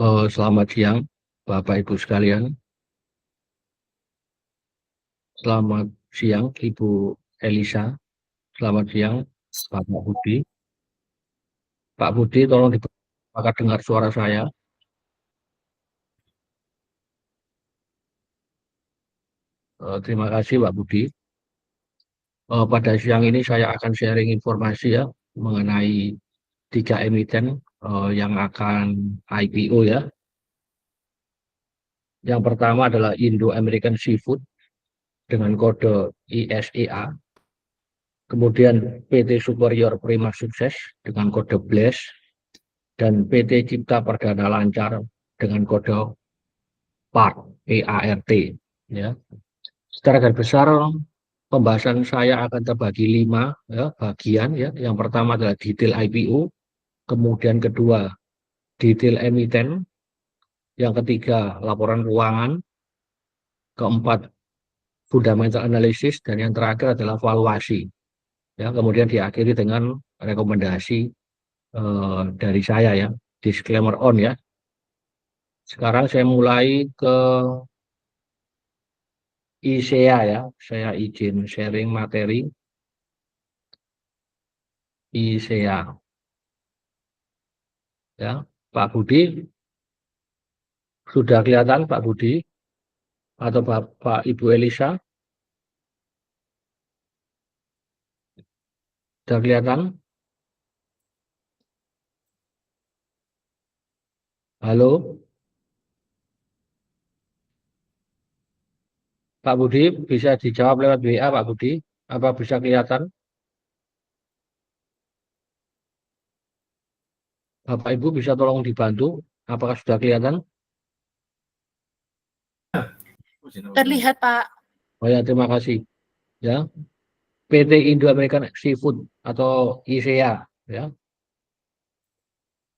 Selamat siang, Bapak Ibu sekalian. Selamat siang, Ibu Elisa. Selamat siang, Bapak Budi. Pak Budi, tolong apakah dengar suara saya? Terima kasih, Pak Budi. Pada siang ini saya akan sharing informasi ya mengenai 3 emiten yang akan IPO ya. Yang pertama adalah Indo American Seafood dengan kode ISEA. Kemudian PT Superior Prima Sukses dengan kode BLES. Dan PT Cipta Perdana Lancar dengan kode PART, PART. Ya. Secara garis besar, pembahasan saya akan terbagi 5 ya, bagian. Ya. Yang pertama adalah detail IPO, kemudian kedua detail emiten, yang ketiga laporan keuangan, keempat fundamental analysis, dan yang terakhir adalah valuasi. Ya, kemudian diakhiri dengan rekomendasi dari saya ya, disclaimer on ya. Sekarang saya mulai ke ISEA ya, saya izin sharing materi ISEA ya. Pak Budi, sudah kelihatan Pak Budi atau Bapak Ibu Elisa? Sudah kelihatan? Halo, Pak Budi, bisa dijawab lewat WA Pak Budi? Apa bisa kelihatan? Bapak Ibu bisa tolong dibantu? Apakah sudah kelihatan? Terlihat, Pak. Oh ya, terima kasih. Ya, PT Indo American Seafood atau ISEA ya.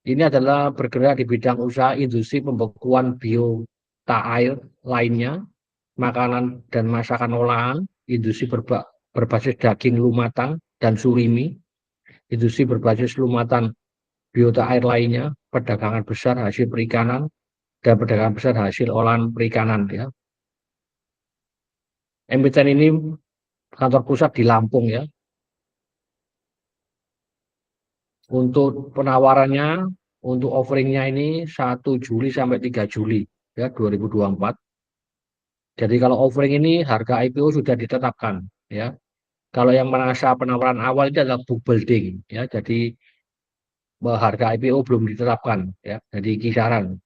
Ini adalah bergerak di bidang usaha industri pembekuan biota air lainnya, makanan dan masakan olahan, industri berbasis daging lumatan dan surimi, industri berbasis lumatan biota air lainnya, perdagangan besar hasil perikanan, dan perdagangan besar hasil olahan perikanan. Ya. Emiten ini kantor pusat di Lampung ya. Untuk penawarannya, untuk offeringnya ini 1 Juli sampai 3 Juli ya 2024. Jadi kalau offering ini harga IPO sudah ditetapkan ya. Kalau yang masa penawaran awal itu adalah book building ya. Jadi harga IPO belum ditetapkan ya. Jadi kisaran.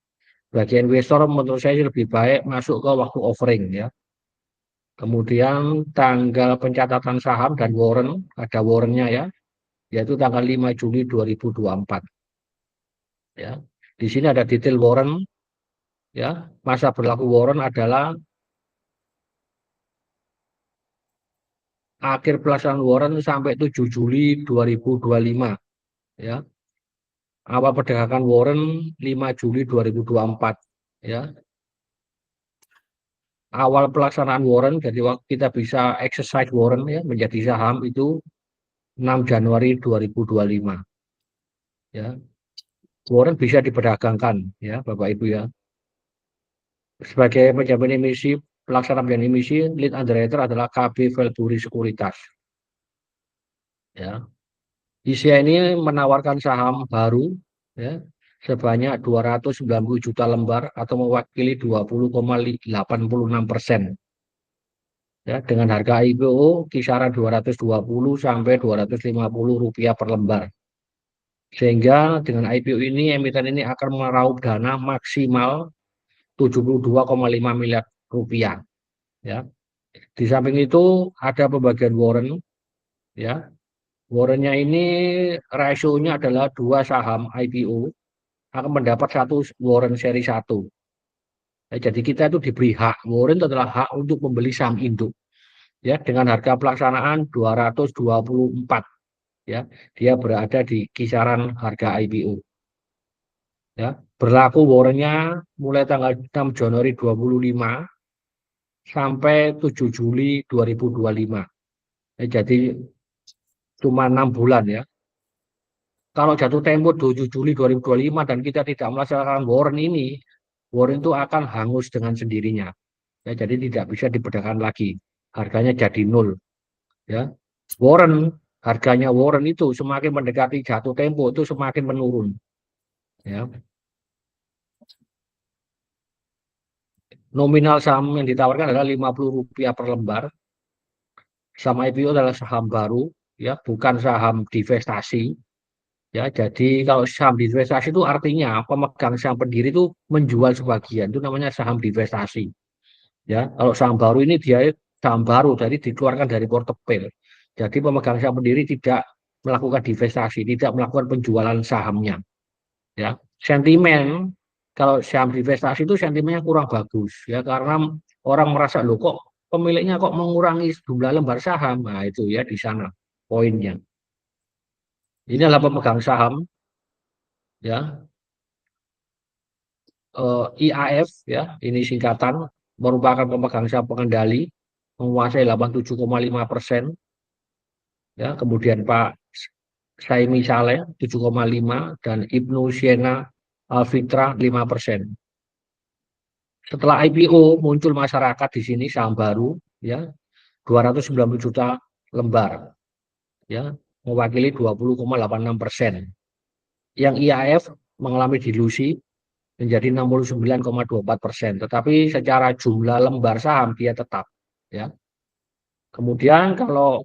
Bagi investor menurut saya lebih baik masuk ke waktu offering ya. Kemudian tanggal pencatatan saham dan warrant, ada warrantnya ya, yaitu tanggal 5 Juli 2024 ya. Di sini ada detail warrant ya. Masa berlaku warrant adalah akhir pelaksanaan warrant sampai 7 Juli 2025 ya. Awal perdagangan warrant 5 Juli 2024 ya. Awal pelaksanaan warrant, jadi kita bisa exercise warrant ya menjadi saham itu 6 Januari 2025 ya. Warrant bisa diperdagangkan ya Bapak Ibu ya. Sebagai penjamin emisi, pelaksana penjamin emisi, lead underwriter adalah KB Velburi Sekuritas ya. ISIA ini menawarkan saham baru ya, sebanyak 290 juta lembar atau mewakili 20,86%. Ya, dengan harga IPO kisaran 220 sampai 250 rupiah per lembar. Sehingga dengan IPO ini emiten ini akan meraup dana maksimal 72,5 miliar rupiah. Ya. Di samping itu ada pembagian warrant. Ya. Warrantnya ini rasionya adalah 2 saham IPO akan mendapat 1 warrant seri 1. Ya, jadi kita itu diberi hak. Warrant adalah hak untuk membeli saham induk. Ya, dengan harga pelaksanaan 224 ya. Dia berada di kisaran harga IPO. Ya, berlaku warrantnya mulai tanggal 6 Januari 25 sampai 7 Juli 2025. Ya, jadi cuma 6 bulan ya. kalau jatuh tempo 7 Juli 2025 dan kita tidak melaksanakan warrant ini, warrant itu akan hangus dengan sendirinya. Ya, jadi tidak bisa dibedakan lagi. Harganya jadi nol. Ya. Warrant, harganya warrant itu semakin mendekati jatuh tempo itu semakin menurun. Ya. Nominal saham yang ditawarkan adalah Rp50 per lembar. Saham IPO adalah saham baru, ya, bukan saham divestasi. Ya, jadi kalau saham divestasi itu artinya pemegang saham pendiri itu menjual sebagian, itu namanya saham divestasi. Ya, kalau saham baru ini dia saham baru, jadi dikeluarkan dari portefeuille. Jadi pemegang saham pendiri tidak melakukan divestasi, tidak melakukan penjualan sahamnya. Ya, sentimen kalau saham divestasi itu sentimennya kurang bagus, ya, karena orang merasa loh kok pemiliknya kok mengurangi jumlah lembar saham. Nah, itu ya di sana poinnya. Ini adalah pemegang saham, ya, IAF, ya, ini singkatan, merupakan pemegang saham pengendali, menguasai 87,5%, ya, kemudian Pak Saimi Saleh 7,5 dan Ibnu Siena Alfitra 5%. Setelah IPO muncul masyarakat di sini saham baru, ya, 290 juta lembar, ya, mewakili 20,86%. Yang IAF mengalami dilusi menjadi 69,24%, tetapi secara jumlah lembar saham dia tetap, ya. Kemudian kalau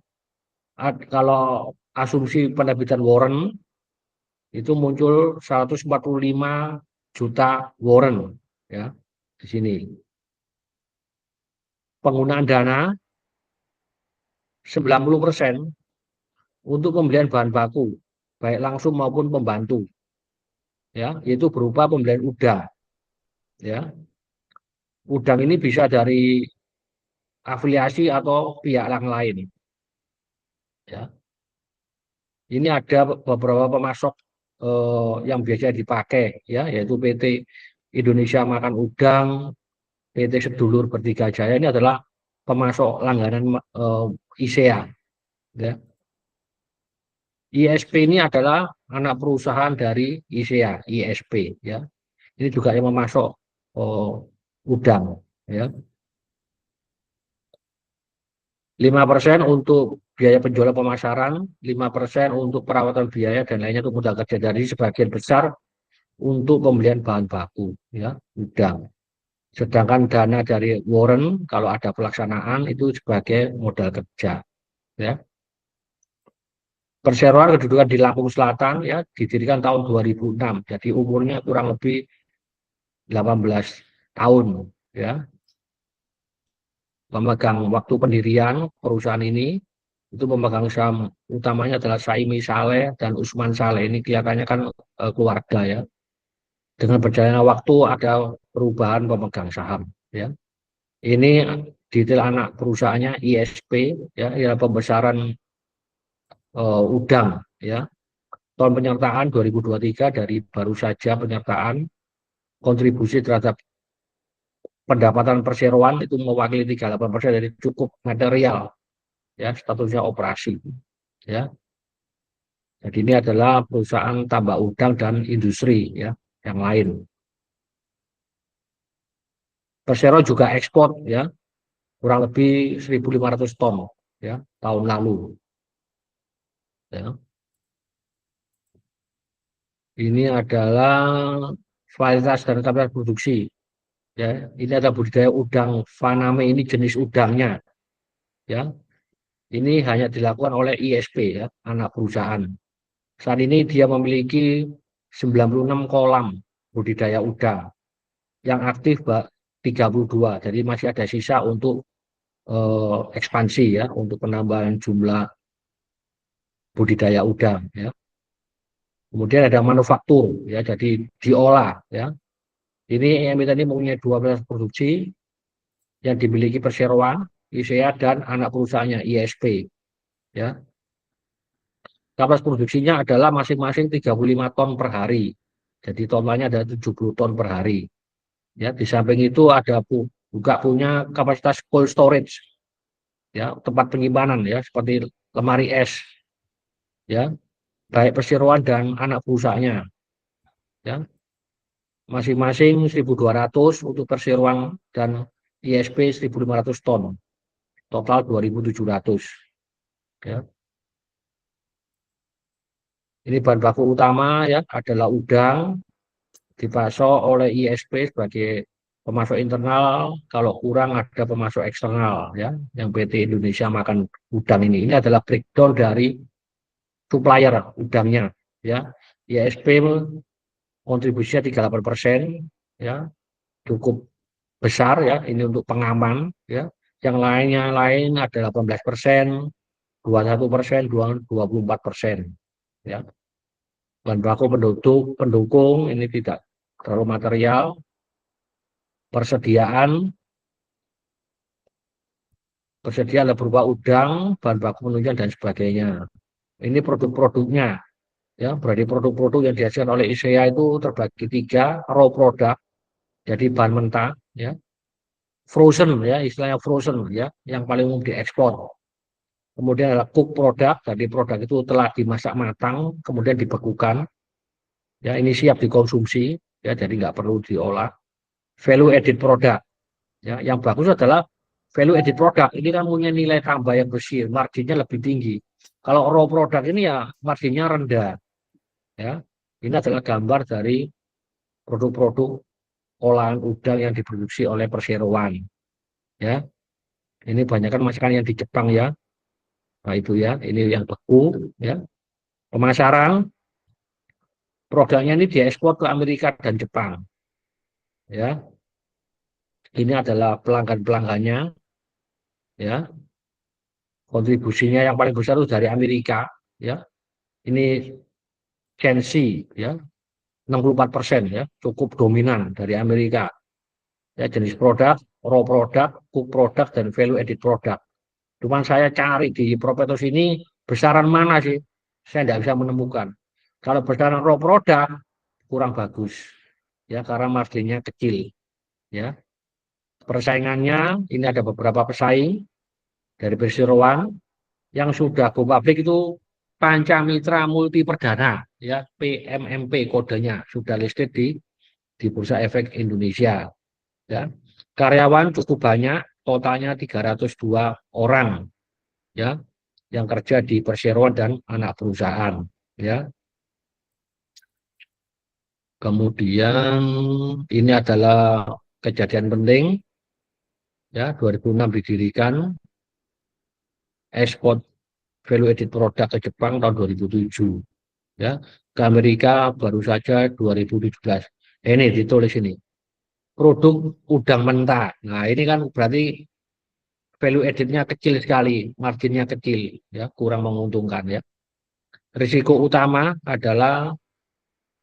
asumsi penerbitan warrant itu muncul 145 juta warrant, ya, di sini. Penggunaan dana 90% untuk pembelian bahan baku, baik langsung maupun pembantu, ya, itu berupa pembelian udang, ya. Udang ini bisa dari afiliasi atau pihak yang lain, ya. Ini ada beberapa pemasok yang biasa dipakai, ya, yaitu PT Indonesia Makan Udang, PT Sedulur Bertiga Jaya, ini adalah pemasok langganan ISEA, ya. ISP ini adalah anak perusahaan dari ISEA, ISP, ya. Ini juga yang memasok udang, ya. 5% untuk biaya penjualan pemasaran, 5% untuk perawatan biaya dan lainnya untuk modal kerja. Dari sebagian besar untuk pembelian bahan baku, ya, udang. Sedangkan dana dari warrant kalau ada pelaksanaan itu sebagai modal kerja, ya. Perseroan kedudukan di Lampung Selatan, ya, didirikan tahun 2006. Jadi umurnya kurang lebih 18 tahun, ya. Pemegang waktu pendirian perusahaan ini itu pemegang saham utamanya adalah Saimi Saleh dan Usman Saleh. Ini kelihatannya kan keluarga, ya. Dengan berjalannya waktu ada perubahan pemegang saham, ya. Ini detail anak perusahaannya ISP, ya, pembesaran udang, ya. Tahun penyertaan 2023 dari baru saja penyertaan kontribusi terhadap pendapatan perseroan itu mewakili 38% dari cukup material, ya, statusnya operasi, ya. Jadi ini adalah perusahaan tambak udang dan industri, ya, yang lain. Persero juga ekspor, ya, kurang lebih 1.500 ton, ya, tahun lalu, ya. Ini adalah varietas dan kapasitas produksi, ya. Ini ada budidaya udang Faname, ini jenis udangnya, ya. Ini hanya dilakukan oleh ISP, ya, anak perusahaan. Saat ini dia memiliki 96 kolam budidaya udang, yang aktif 32, jadi masih ada sisa untuk ekspansi, ya, untuk penambahan jumlah budidaya udang, ya. Kemudian ada manufaktur, ya, jadi diolah, ya. Ini emiten ini mempunyai 12 produksi yang dimiliki perseroan, ISEA dan anak perusahaannya ISP, ya. Kapasitas produksinya adalah masing-masing 35 ton per hari. Jadi totalnya ada 70 ton per hari. Ya, di samping itu ada juga punya kapasitas cold storage, ya, tempat penyimpanan, ya, seperti lemari es, ya. baik perseroan dan anak perusahaannya, ya. Masing-masing 1.200 untuk perseroan dan ISP 1.500 ton, total 2.700, ya. Ini bahan baku utama ya adalah udang, dipasok oleh ISP sebagai pemasok internal, kalau kurang ada pemasok eksternal ya, yang PT Indonesia Makan Udang ini. Ini adalah breakdown dari supplier udangnya ya. ISP kontribusinya 38% ya, cukup besar ya, ini untuk pengaman ya. Yang lain ada 18%, 21%, 24% ya. Bahan baku pendukung ini tidak terlalu material, persediaan berupa udang, bahan baku penunjang dan sebagainya. Ini produk-produknya ya, berarti produk-produk yang dihasilkan oleh ISEA itu terbagi 3, raw product, jadi bahan mentah ya, frozen ya, istilahnya frozen ya, yang paling umum diekspor. Kemudian ada cook product, jadi produk itu telah dimasak matang, kemudian dibekukan, ya ini siap dikonsumsi, ya jadi nggak perlu diolah. Value added product, ya yang bagus adalah value added product. Ini kan punya nilai tambah yang bersih, marginnya lebih tinggi. Kalau raw product ini ya marginnya rendah, ya. Ini adalah gambar dari produk-produk olahan udang yang diproduksi oleh perseroan, ya. Ini banyak kan masakan yang di Jepang ya. Nah itu ya, ini yang beku, ya. Pemasaran produknya ini diekspor ke Amerika dan Jepang, ya. Ini adalah pelanggan-pelanggannya, ya. Kontribusinya yang paling besar itu dari Amerika, ya. Ini Kensi, ya. 64% ya, cukup dominan dari Amerika. Ya, jenis produk, raw product, cook product, dan value added product. Cuman saya cari di Propetos ini besaran mana sih? Saya tidak bisa menemukan. Kalau besaran raw product kurang bagus, ya karena marginnya kecil. Ya, persaingannya ini ada beberapa pesaing dari perseroan yang sudah go public itu Pancamitra Multi Perdana, ya PMMP kodenya sudah listed di Bursa Efek Indonesia. Ya, karyawan cukup banyak, totalnya 302 orang, ya, yang kerja di perseroan dan anak perusahaan, ya. Kemudian ini adalah kejadian penting, ya, 2006 didirikan, ekspor value added product ke Jepang tahun 2007, ya, ke Amerika baru saja 2017. Ini ditulis ini, produk udang mentah. Nah ini kan berarti value added-nya kecil sekali, marginnya kecil, ya kurang menguntungkan ya. Risiko utama adalah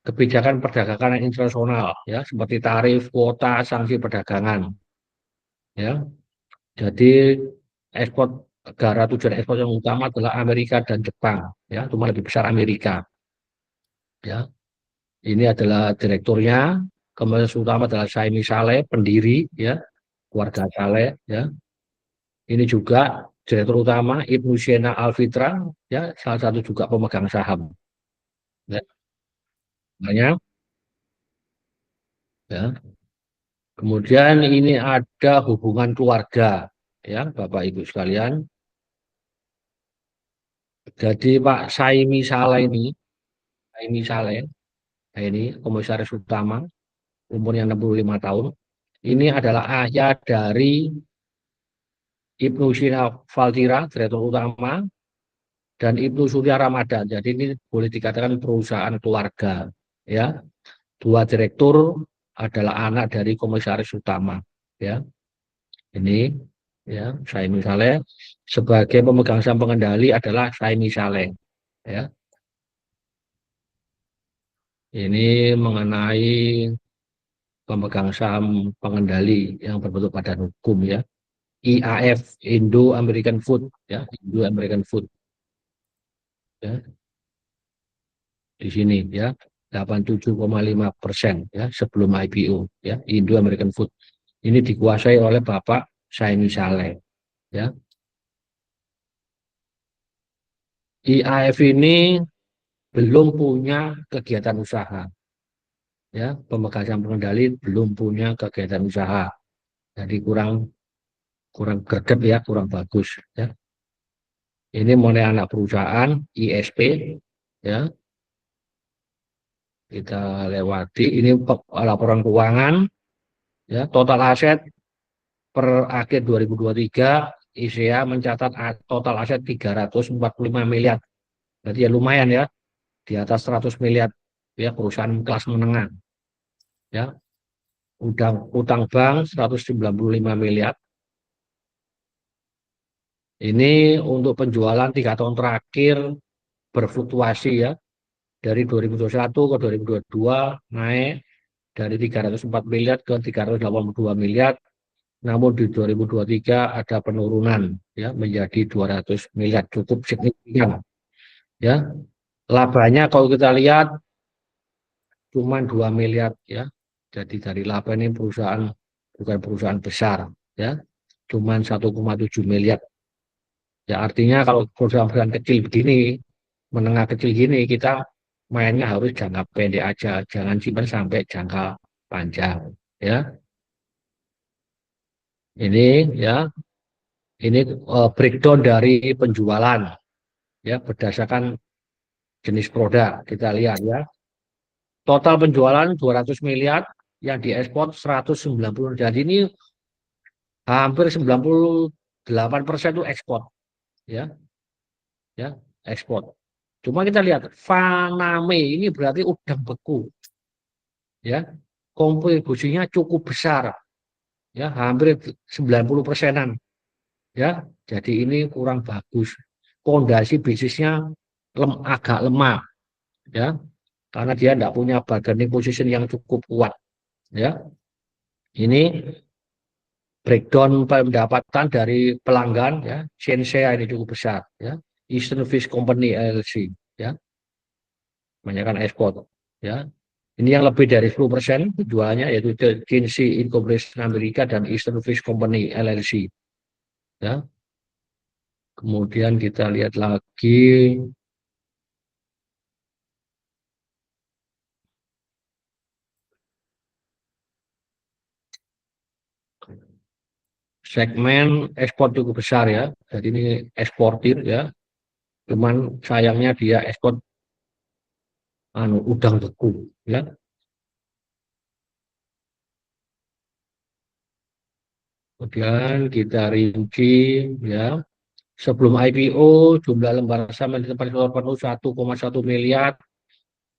kebijakan perdagangan internasional, ya seperti tarif, kuota, sanksi perdagangan, ya. Jadi ekspor negara tujuan ekspor yang utama adalah Amerika dan Jepang, ya cuma lebih besar Amerika, ya. Ini adalah direkturnya, komisaris utama adalah Saimi Saleh, pendiri, ya keluarga Saleh, ya. Ini juga direktur utama Ibnu Sina Alfitra, ya salah satu juga pemegang saham. Ya, banyak, ya. Kemudian ini ada hubungan keluarga, ya Bapak Ibu sekalian. Jadi Pak Saimi Saleh ini komisaris utama, umurnya 65 tahun. Ini adalah ayah dari Ibnu Sina Faltira, direktur utama, dan Ibnu Surya Ramadan. Jadi ini boleh dikatakan perusahaan keluarga, ya. Dua direktur adalah anak dari komisaris utama, ya. Ini ya, Saimi Saleh sebagai pemegang saham pengendali adalah Saimi Saleh, ya. Ini mengenai pemegang saham pengendali yang berbentuk badan hukum ya. IAF, Indo American Food, ya, Indo American Food, ya. Di sini ya 87,5% ya sebelum IPO ya, Indo American Food. Ini dikuasai oleh Bapak Saimi Saleh, ya. IAF ini belum punya kegiatan usaha. Ya, pemegang saham pengendali belum punya kegiatan usaha. Jadi kurang kurang greget ya, kurang bagus ya. Ini mulai anak perusahaan ISP ya. Kita lewati ini laporan keuangan ya, total aset per akhir 2023 ISEA mencatat total aset 345 miliar. Berarti ya lumayan ya, di atas 100 miliar ya, perusahaan kelas menengah ya. Utang bank 195 miliar. Ini untuk penjualan 3 tahun terakhir berfluktuasi ya, dari 2021 ke 2022 naik dari 304 miliar ke 382 miliar. Namun di 2023 ada penurunan ya, menjadi 200 miliar, cukup signifikan ya. Labanya kalau kita lihat cuma 2 miliar ya. Jadi dari laba ini perusahaan bukan perusahaan besar ya. Cuma 1,7 miliar. Ya artinya kalau perusahaan-perusahaan kecil begini, menengah kecil gini, kita mainnya harus jangka pendek aja, jangan simpan sampai jangka panjang ya. Ini ya, ini breakdown dari penjualan ya, berdasarkan jenis produk. Kita lihat ya, total penjualan 200 miliar, yang diekspor 190. Jadi ini hampir 98% itu ekspor ya, ya ekspor. Cuma kita lihat Faname ini berarti udang beku ya, kontribusinya cukup besar ya, hampir 90%-an ya. Jadi ini kurang bagus, fondasi bisnisnya agak lemah ya, karena dia tidak punya bargaining position yang cukup kuat ya. Ini breakdown pendapatan dari pelanggan ya, Shenzhen ini cukup besar ya, Eastern Fish Company LLC ya, kebanyakan ekspor ya. Ini yang lebih dari 10% penjualannya, yaitu Jinsei Incorporation Amerika dan Eastern Fish Company LLC ya. Kemudian kita lihat lagi segmen ekspor cukup besar ya. Jadi ini eksportir ya. Cuman sayangnya dia ekspor udang beku ya. Kemudian kita rinci ya. Sebelum IPO jumlah lembar saham yang ditempati penuh 1,1 miliar,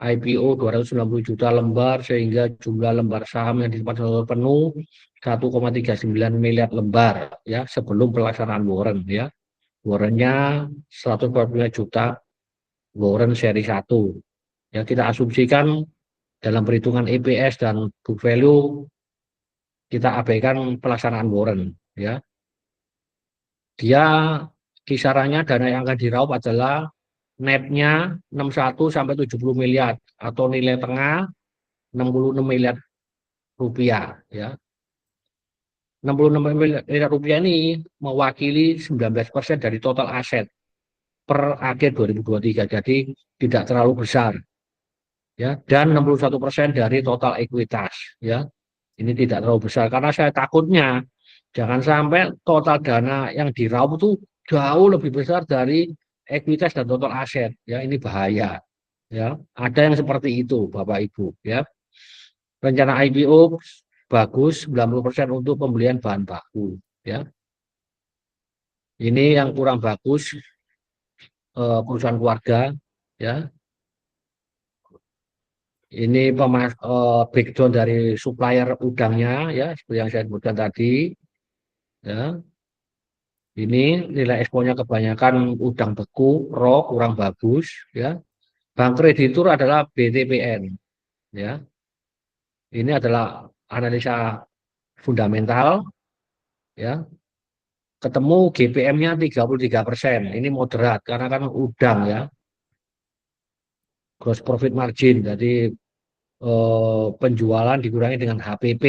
IPO 290 juta lembar, sehingga jumlah lembar saham yang ditempati penuh 1,39 miliar lembar ya, sebelum pelaksanaan warrant ya. Warrantnya 145 juta warrant seri 1 ya. Kita asumsikan dalam perhitungan EPS dan book value, kita abaikan pelaksanaan warrant ya. Dia kisarannya dana yang akan diraup adalah netnya 61 sampai 70 miliar atau nilai tengah 66 miliar rupiah ya. 66 miliar rupiah ini mewakili 19% dari total aset per akhir 2023. Jadi tidak terlalu besar ya, dan 61% dari total ekuitas ya. Ini tidak terlalu besar, karena saya takutnya jangan sampai total dana yang diraup itu jauh lebih besar dari ekuitas dan total aset ya. Ini bahaya ya. Ada yang seperti itu Bapak Ibu ya. Rencana IPO bagus, 90% untuk pembelian bahan baku ya. Ini yang kurang bagus, perusahaan keluarga ya. Ini breakdown dari supplier udangnya ya, seperti yang saya sebutkan tadi ya. Ini nilai ekspornya kebanyakan udang beku, raw, kurang bagus ya. Bank kreditur adalah BTPN ya. Ini adalah analisa fundamental ya. Ketemu GPM-nya 33%. Ini moderat karena kan udang ya. Gross profit margin. Jadi penjualan dikurangi dengan HPP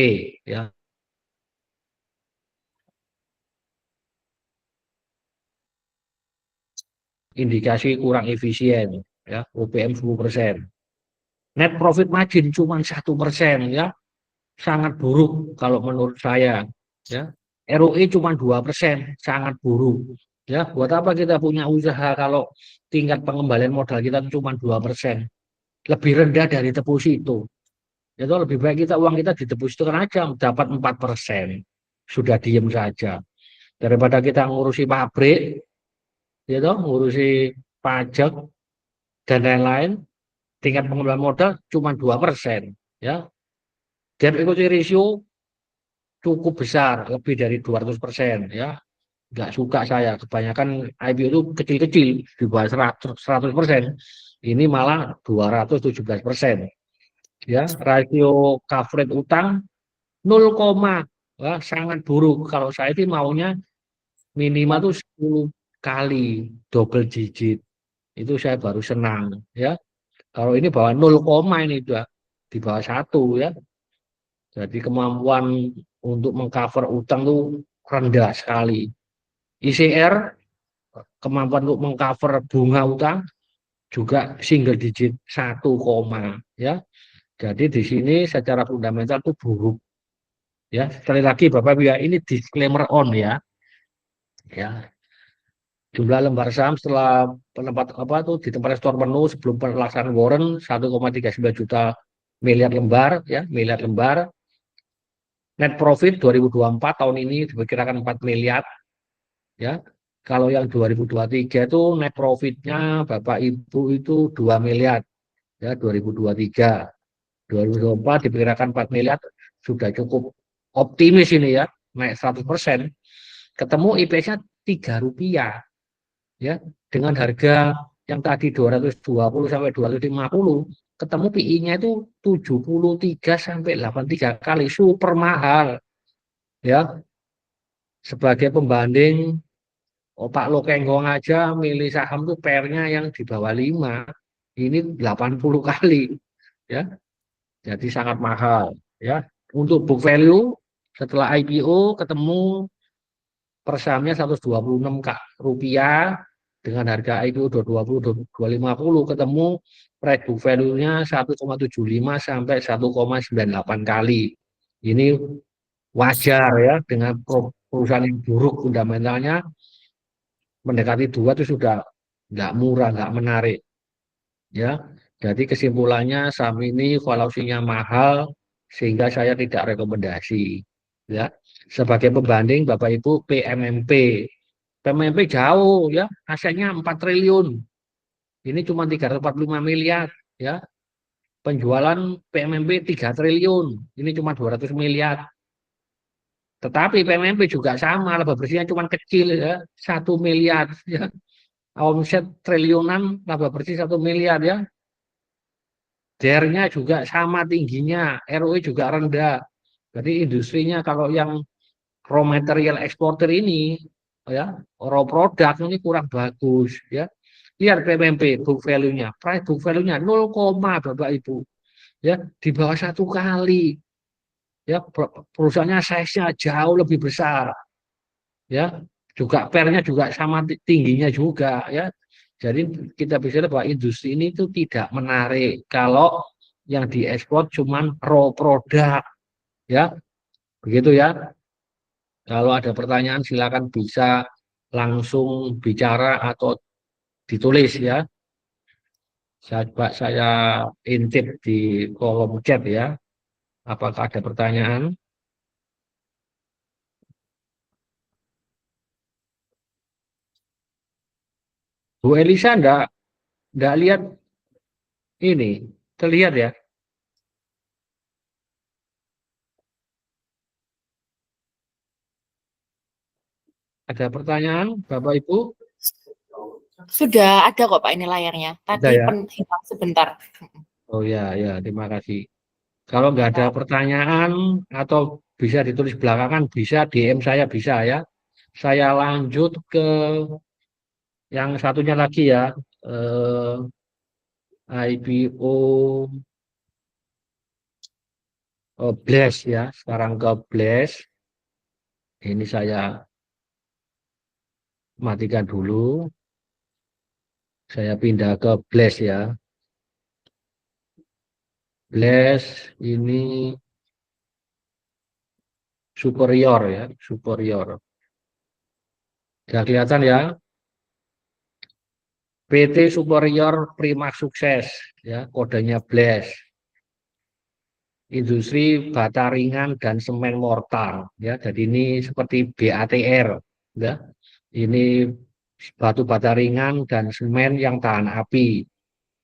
ya. Indikasi kurang efisien. ya, OPM 10%. Net profit margin cuma 1%, ya, sangat buruk kalau menurut saya, ya. ROE cuma 2%, sangat buruk. Ya, buat apa kita punya usaha kalau tingkat pengembalian modal kita cuma 2%, lebih rendah dari deposito. Itu lebih baik kita uang kita didepositokan aja dapat 4%. Sudah diem saja. Daripada kita ngurusi pabrik, gitu, ngurusi pajak dan lain-lain, tingkat pengembalian modal cuma 2%, ya. Debt equity ratio cukup besar, lebih dari 200%, ya. Nggak suka saya, kebanyakan IPO itu kecil-kecil, di bawah 100%. Ini malah 217%. Ya, rasio coverage utang 0, wah, sangat buruk. Kalau saya sih maunya minimal tuh 10 kali double digit. Itu saya baru senang, ya. Kalau ini bawah 0, ini udah di bawah 1, ya. Jadi kemampuan untuk mengcover utang tuh rendah sekali. ICR, kemampuan untuk mengcover bunga utang juga single digit 1, ya. Jadi di sini secara fundamental tuh buruk, ya. Sekali lagi Bapak Ibu, ya, ini disclaimer on, ya. Ya, jumlah lembar saham setelah penempatan apa tuh di tempat store penuh sebelum pelaksanaan warrant 1,39 juta miliar lembar, ya, miliar lembar. Net profit 2024 tahun ini diperkirakan 4 miliar, ya. Kalau yang 2023 itu net profitnya Bapak Ibu itu 2 miliar, ya, 2023. 2024 diperkirakan 4 miliar, sudah cukup optimis ini, ya, naik 100%. Ketemu IPS-nya Rp3, ya, dengan harga yang tadi 220 sampai 250, ketemu PI-nya itu 73 sampai 83 kali, super mahal, ya. Sebagai pembanding, Pak Lokenggong aja milih saham tuh PR-nya yang di bawah 5, ini 80 kali, ya. Jadi sangat mahal, ya. Untuk book value setelah IPO ketemu per sahamnya 126 rupiah, dengan harga IPO 220 250, ketemu price book value-nya 1,75 sampai 1,98 kali. Ini wajar, ya, dengan perusahaan yang buruk fundamentalnya mendekati 2 itu sudah nggak murah, nggak menarik, ya. Jadi kesimpulannya saham ini valuasinya mahal sehingga saya tidak rekomendasi, ya. Sebagai pembanding Bapak Ibu PMMP. PMMP jauh, ya, asetnya 4 triliun. Ini cuma 345 miliar, ya. Penjualan PMMP 3 triliun. Ini cuma 200 miliar. Tetapi PMMP juga sama, laba bersihnya cuma kecil, ya, 1 miliar, ya. Omset triliunan, laba bersih 1 miliar, ya. DR-nya juga sama tingginya, ROE juga rendah. Jadi industrinya kalau yang raw material eksporter ini, ya, raw product ini kurang bagus, ya. Lihat PMMP book value-nya, price book value-nya 0, Bapak Ibu, ya, di bawah 1 kali, ya. Perusahaannya size-nya jauh lebih besar, ya. Juga PR-nya juga sama tingginya juga, ya. Jadi kita bisa lihat bahwa industri ini itu tidak menarik kalau yang diekspor cuman raw product, ya. Begitu, ya. Kalau ada pertanyaan silakan bisa langsung bicara atau ditulis, ya. Saya intip di kolom chat, ya. Apakah ada pertanyaan? Bu Elisa enggak lihat ini, terlihat, ya. Ada pertanyaan Bapak Ibu? Sudah ada kok Pak ini layarnya. Ada, Tadi ya. hilang sebentar. Oh, ya, ya, terima kasih. Kalau nggak ada Ya. pertanyaan atau bisa ditulis belakangan, bisa DM saya, bisa, ya. Saya lanjut ke yang satunya lagi, ya. IPO Blast, ya. Sekarang ke Blast. Ini saya matikan dulu. Saya pindah ke Blast ya. Blast ini superior ya, superior. Sudah kelihatan ya, PT Superior Primak Sukses ya, kodenya Blast. Industri bata ringan dan semen mortar ya. Jadi ini seperti BATR ya. Ini batu bata ringan dan semen yang tahan api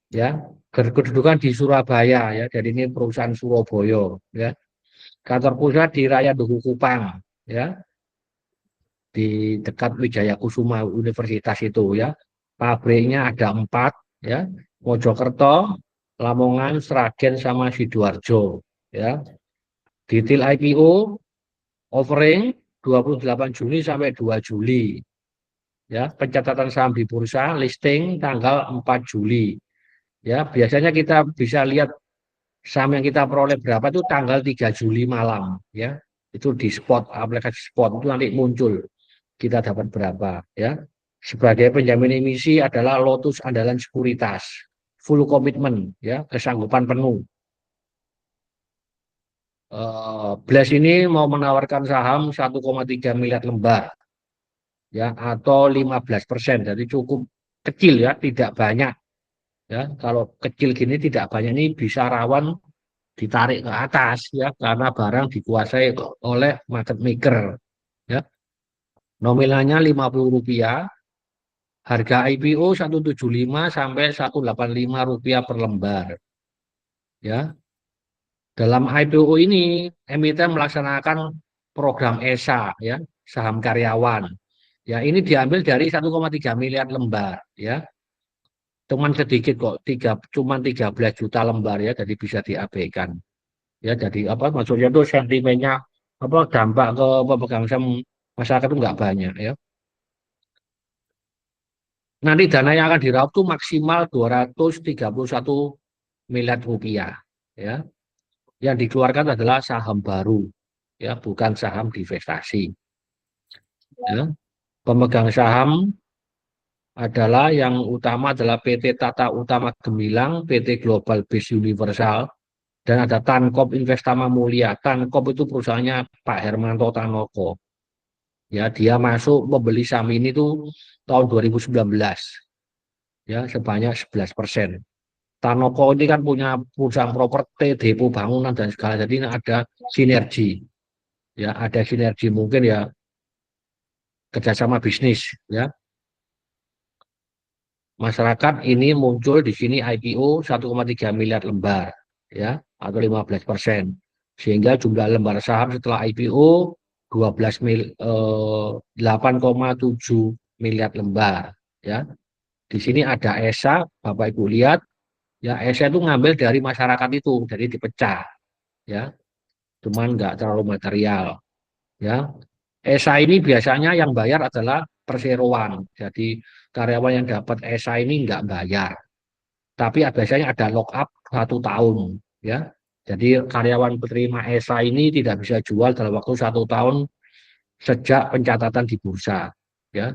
ya. Kedudukan di Surabaya ya. Jadi ini perusahaan Surabaya ya. Kantor pusat di Raya Duku Kupang ya, di dekat Wijaya Kusuma Universitas itu ya. Pabriknya ada 4 ya. Mojokerto, Lamongan, Sragen sama Sidoarjo ya. Detail IPO offering 28 Juni sampai 2 Juli ya. Pencatatan saham di bursa listing tanggal 4 Juli ya. Biasanya kita bisa lihat saham yang kita peroleh berapa itu tanggal 3 Juli malam ya. Itu di spot, aplikasi spot itu nanti muncul kita dapat berapa ya. Sebagai penjamin emisi adalah Lotus Andalan Sekuritas, full komitmen ya, kesanggupan penuh. Blast ini mau menawarkan saham 1,3 miliar lembar ya, atau 15%. Jadi cukup kecil ya, tidak banyak ya. Kalau kecil gini tidak banyak, ini bisa rawan ditarik ke atas ya, karena barang dikuasai oleh market maker ya. Nominalnya Rp50, harga IPO 175 sampai 185 rupiah per lembar ya. Dalam IPO ini emiten melaksanakan program ESA ya, saham karyawan. Ya, ini diambil dari 1,3 miliar lembar ya. Cuman sedikit kok, cuman 13 juta lembar ya, jadi bisa diabaikan. Ya, jadi apa maksudnya itu sentimennya apa dampak ke pemegang saham masyarakat itu nggak banyak ya. Nanti dana yang akan diraup itu maksimal 231 miliar rupiah ya. Yang dikeluarkan adalah saham baru ya, bukan saham divestasi ya. Pemegang saham adalah yang utama adalah PT Tata Utama Gemilang, PT Global Base Universal, dan ada Tankop Investama Mulia. Tankop itu perusahaannya Pak Hermanto Tanoko. Ya, dia masuk membeli saham ini tuh tahun 2019 ya, sebanyak 11%. Tanoko ini kan punya perusahaan properti, depo bangunan dan segala, jadi ada sinergi. Ya, ada sinergi mungkin ya, kerjasama bisnis ya. Masyarakat ini muncul di sini IPO 1,3 miliar lembar ya, atau 15%. Sehingga jumlah lembar saham setelah IPO 8,7 miliar lembar ya. Di sini ada ESA, Bapak Ibu lihat ya, ESA itu ngambil dari masyarakat itu, jadi dipecah ya. Cuman nggak terlalu material ya. ESA ini biasanya yang bayar adalah perseroan. Jadi karyawan yang dapat ESA ini nggak bayar. Tapi biasanya ada lock up 1 tahun ya. Jadi karyawan penerima ESA ini tidak bisa jual dalam waktu 1 tahun sejak pencatatan di bursa ya.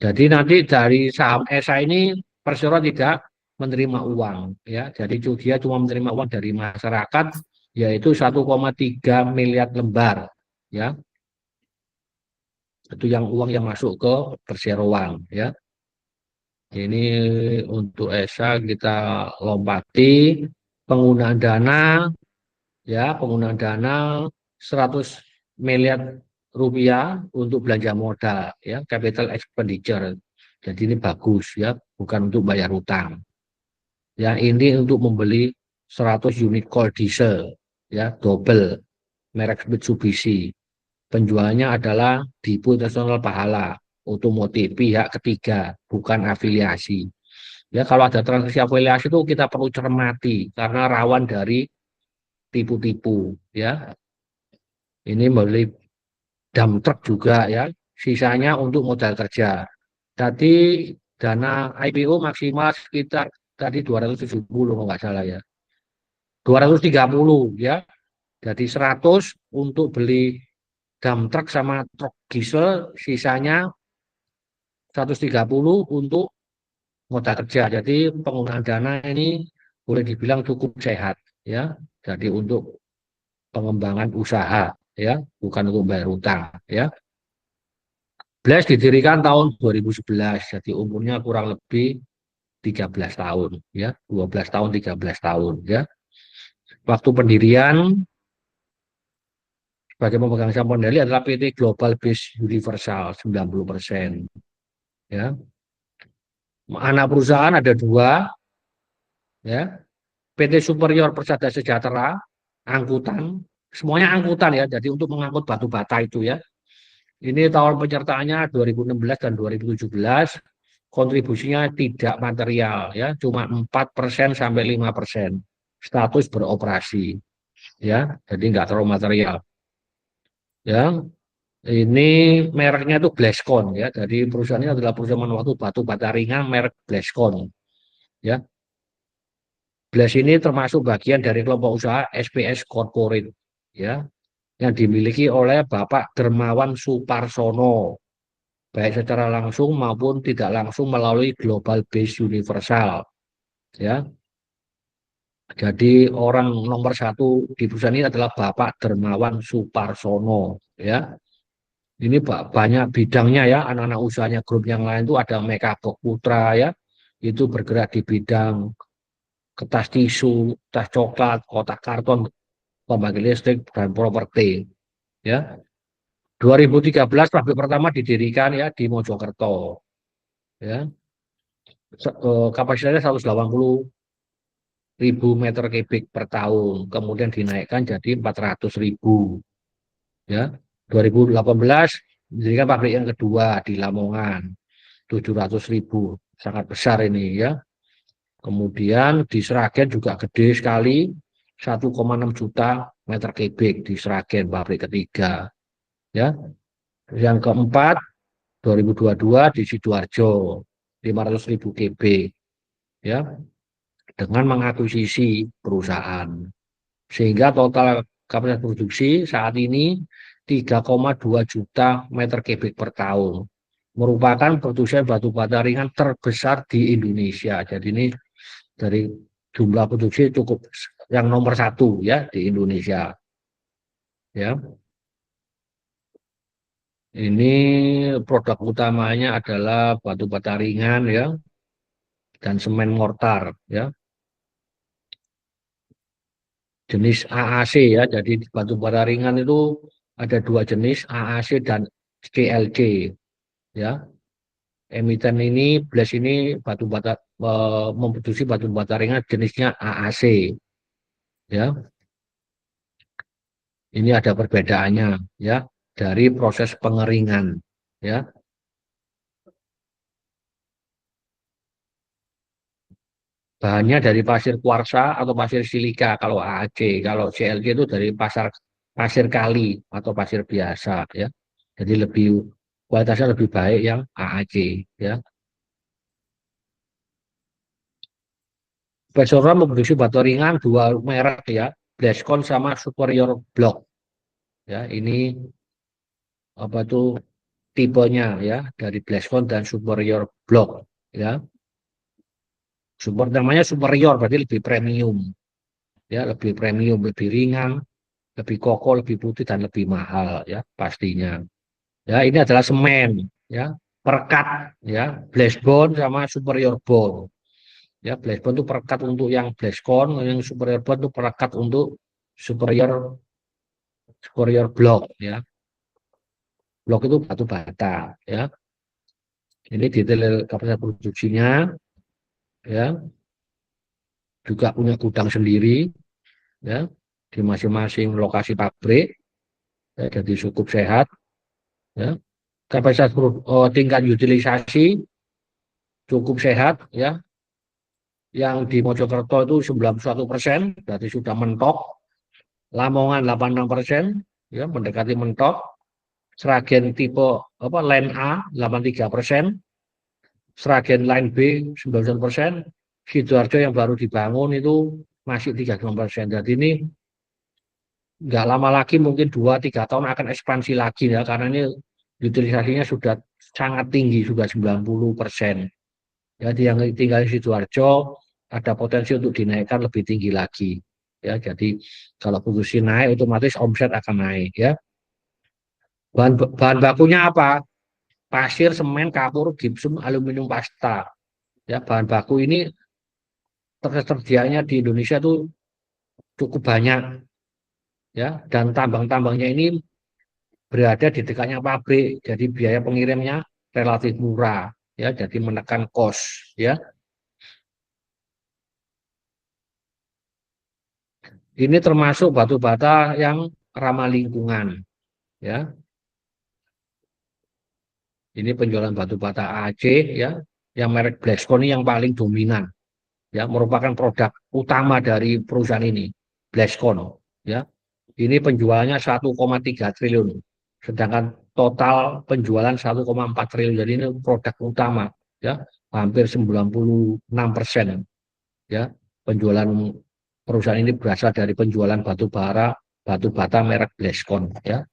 Jadi nanti dari saham ESA ini perseroan tidak menerima uang ya. Jadi dia cuma menerima uang dari masyarakat yaitu 1,3 miliar lembar ya. Itu yang uang yang masuk ke perseroan ya. Ini untuk ESA kita lompati penggunaan dana ya, penggunaan dana 100 miliar rupiah untuk belanja modal ya, capital expenditure. Jadi ini bagus ya, bukan untuk bayar utang. Ya, ini untuk membeli 100 unit coal diesel ya, double merek Mitsubishi. Penjualnya adalah Depo Internasional Pahala Otomotif pihak ketiga, bukan afiliasi. Ya, kalau ada transaksi afiliasi itu kita perlu cermati karena rawan dari tipu-tipu ya. Ini membeli dump truck juga ya, sisanya untuk modal kerja. Tadi dana IPO maksimal sekitar tadi 270 kalau nggak salah ya. 230 ya. Jadi 100 untuk beli dump truck sama truk diesel, sisanya 130 untuk anggota kerja. Jadi penggunaan dana ini boleh dibilang cukup sehat, ya. Jadi untuk pengembangan usaha, ya, bukan untuk bayar utang, ya. BLAS didirikan tahun 2011, jadi umurnya kurang lebih 13 tahun, ya, 12 tahun, 13 tahun, ya. Waktu pendirian sebagai pemegang saham pendali adalah PT Global Base Universal 90%, ya. Anak perusahaan ada dua, ya. PT Superior Persada Sejahtera, angkutan, semuanya angkutan ya, jadi untuk mengangkut batu bata itu ya. Ini tahun penyertaannya 2016 dan 2017, kontribusinya tidak material ya, cuma 4% sampai 5%. Status beroperasi ya, jadi nggak terlalu material. Ya, ini mereknya itu Bleskon ya. Jadi perusahaan ini adalah perusahaan manufaktur batu bata ringan merek Bleskon ya. Bles ini termasuk bagian dari kelompok usaha SPS Corporate ya, yang dimiliki oleh Bapak Dermawan Suparsono, baik secara langsung maupun tidak langsung melalui Global Base Universal ya. Jadi orang nomor satu di perusahaan ini adalah Bapak Dermawan Suparsono ya. Ini banyak bidangnya ya, anak-anak usahanya grup yang lain itu ada Mekabok Putra ya, itu bergerak di bidang kertas tisu, tas coklat, kotak karton, pembangkit listrik, dan properti ya. 2013 pabrik pertama didirikan ya di Mojokerto ya. Kapasitasnya 180.000 meter kubik per tahun, kemudian dinaikkan jadi 400.000 ya. 2018 didirikan pabrik yang kedua di Lamongan, 700.000, sangat besar ini ya. Kemudian di Sragen juga gede sekali, 1,6 juta meter kubik di Sragen pabrik ketiga ya. Yang keempat 2022 di Sidoarjo 500.000 kubik ya, dengan mengakuisisi perusahaan, sehingga total kapasitas produksi saat ini 3,2 juta meter kubik per tahun, merupakan produsen batu bata ringan terbesar di Indonesia. Jadi ini dari jumlah produksi cukup yang nomor satu ya di Indonesia ya. Ini produk utamanya adalah batu bata ringan ya, dan semen mortar ya, jenis AAC ya. Jadi batu bata ringan itu ada dua jenis, AAC dan CLC ya. Emiten ini Bles ini batu bata memproduksi batu bata ringan jenisnya AAC ya. Ini ada perbedaannya ya dari proses pengeringan ya. Bahannya dari pasir kuarsa atau pasir silika kalau AAC, kalau CLC itu dari pasir kali atau pasir biasa ya. Jadi lebih kualitasnya lebih baik yang AAC ya. Besora memproduksi batu ringan dua merek ya, Bleskon sama Superior Block ya. Ini apa tuh tipenya ya, dari Bleskon dan Superior Block ya. Super namanya Superior berarti lebih premium ya, lebih premium, lebih ringan, lebih kokoh, lebih putih, dan lebih mahal ya pastinya. Ya, ini adalah semen ya, perekat ya, Bleskon sama Superior Bond. Ya, Bleskon itu perekat untuk yang Bleskon, yang Superior Bond itu perekat untuk Superior Superior Block ya. Blok itu batu bata ya. Ini detail kapasitas produksinya ya, juga punya gudang sendiri ya di masing-masing lokasi pabrik ya, jadi cukup sehat ya. Kapasitas tingkat utilisasi cukup sehat ya. Yang di Mojokerto itu 91%, berarti sudah mentok. Lamongan 86%, ya mendekati mentok. Sragen tipe apa line A 83%, Sragen line B 99%, Sidoarjo yang baru dibangun itu masih 39%. Jadi ini nggak lama lagi, mungkin 2-3 tahun akan ekspansi lagi ya, karena ini utilisasinya sudah sangat tinggi, sudah 90%. Ya, yang tinggal di Sidoarjo ada potensi untuk dinaikkan lebih tinggi lagi. Ya, jadi kalau produksi naik, otomatis omset akan naik. Ya, bahan bakunya apa? Pasir, semen, kapur, gipsum, aluminium pasta. Ya, bahan baku ini tersedianya di Indonesia tuh cukup banyak. Ya, dan tambang-tambangnya ini berada di dekatnya pabrik, jadi biaya pengirimnya relatif murah. Ya, jadi menekan kos. Ya, ini termasuk batu bata yang ramah lingkungan. Ya, ini penjualan batu bata Aceh ya, yang merek Blackstone ini yang paling dominan. Ya, merupakan produk utama dari perusahaan ini, Blackstone. Ya, ini penjualannya 1,3 triliun, sedangkan total penjualan 1,4 triliun. Jadi ini produk utama, ya, hampir 96%. Ya, penjualan perusahaan ini berasal dari penjualan batu bata merek Blackstone. Ya,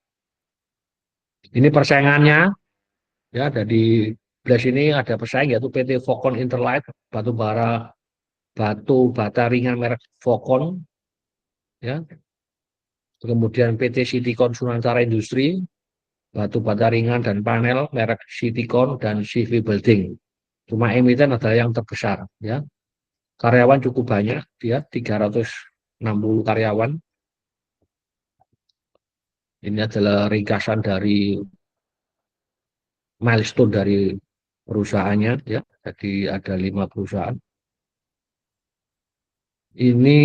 ini persaingannya. Ya, dari Black ini ada pesaing yaitu PT Focon Interlight, batu bata ringan merek Focon, ya. Kemudian PT Citycon Sunansara Industri, batu bata ringan dan panel merek Citycon dan CV Building. Cuma emiten adalah yang terbesar, ya. Karyawan cukup banyak, dia 360 karyawan. Ini adalah ringkasan dari milestone dari perusahaannya, ya. Jadi ada 5 perusahaan. Ini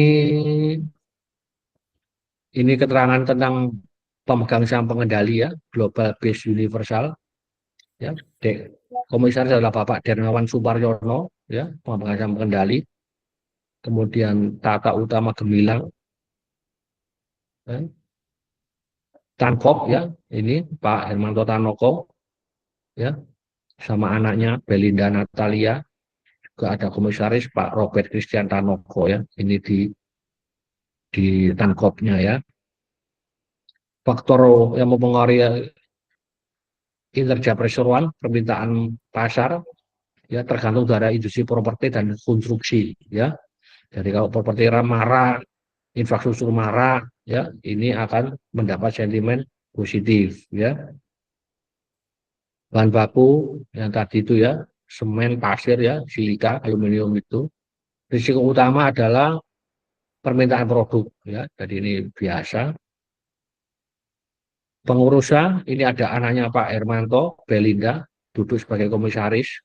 Ini keterangan tentang pemegang saham pengendali ya, Global Base Universal ya. Komisaris adalah Bapak Dermawan Suparyono ya, pemegang saham pengendali. Kemudian Tata Utama Gemilang, ya. Tankop ya, ini Pak Hermanto Tanoko ya, sama anaknya Belinda Natalia. Juga ada komisaris Pak Robert Christian Tanoko ya, ini di Tankopnya ya. Faktor yang mempengaruhi kinerja perseroan permintaan pasar ya tergantung dari industri properti dan konstruksi ya. Jadi kalau properti marah, infrastruktur marah ya, ini akan mendapat sentimen positif ya. Bahan baku yang tadi itu ya, semen, pasir ya, silika, aluminium itu. Risiko utama adalah permintaan produk ya. Jadi ini biasa. Pengurusnya ini ada anaknya Pak Hermanto, Belinda, duduk sebagai komisaris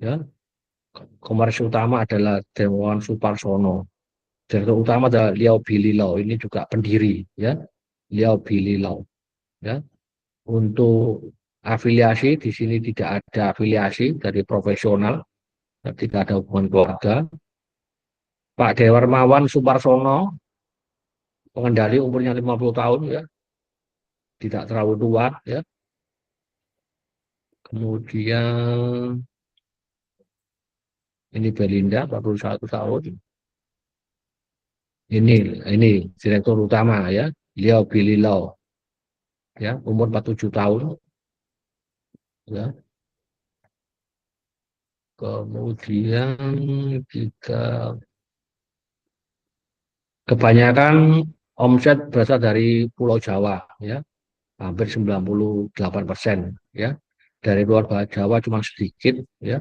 ya. Komisaris utama adalah Dewan Suparsono. Direktur utama adalah Liao Bililau, ini juga pendiri ya, Liao Bililau ya. Untuk afiliasi di sini tidak ada afiliasi dari profesional, tidak ada hubungan keluarga. Pak Dewarmawan Suparsono, pengendali umurnya 50 tahun ya, tidak terlalu tua ya. Kemudian ini Belinda 41 tahun. Ini direktur utama ya, Liao Bililau ya, umur 47 tahun ya. Kemudian kita kebanyakan omset berasal dari Pulau Jawa ya, hampir 98% ya. Dari luar Jawa cuma sedikit ya,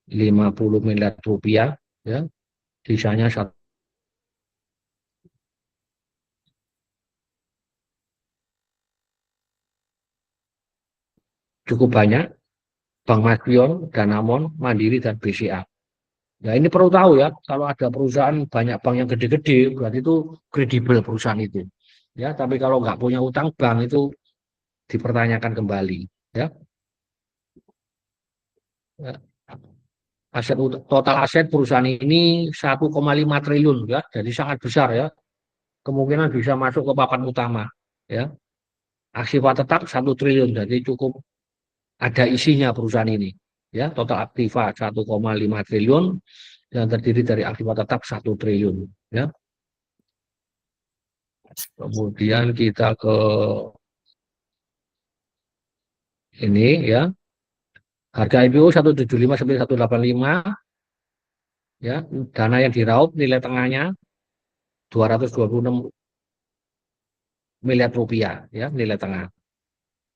50 miliar rupiah ya. Sisanya cukup banyak, Bank Maspion, Danamon, Mandiri dan BCA. Ya, ini perlu tahu ya, kalau ada perusahaan banyak bank yang gede-gede, berarti itu kredibel perusahaan itu. Ya, tapi kalau nggak punya utang bank itu dipertanyakan kembali. Ya, ya. Total aset perusahaan ini 1,5 triliun ya, jadi sangat besar ya. Kemungkinan bisa masuk ke papan utama ya. Aktiva tetap 1 triliun, jadi cukup ada isinya perusahaan ini. Ya, total aktiva 1,5 triliun yang terdiri dari aktiva tetap 1 triliun ya. Kemudian kita ke ini ya, Harga IPO 175 sampai 185, ya. Dana yang diraup nilai tengahnya 226 miliar rupiah, ya, nilai tengah.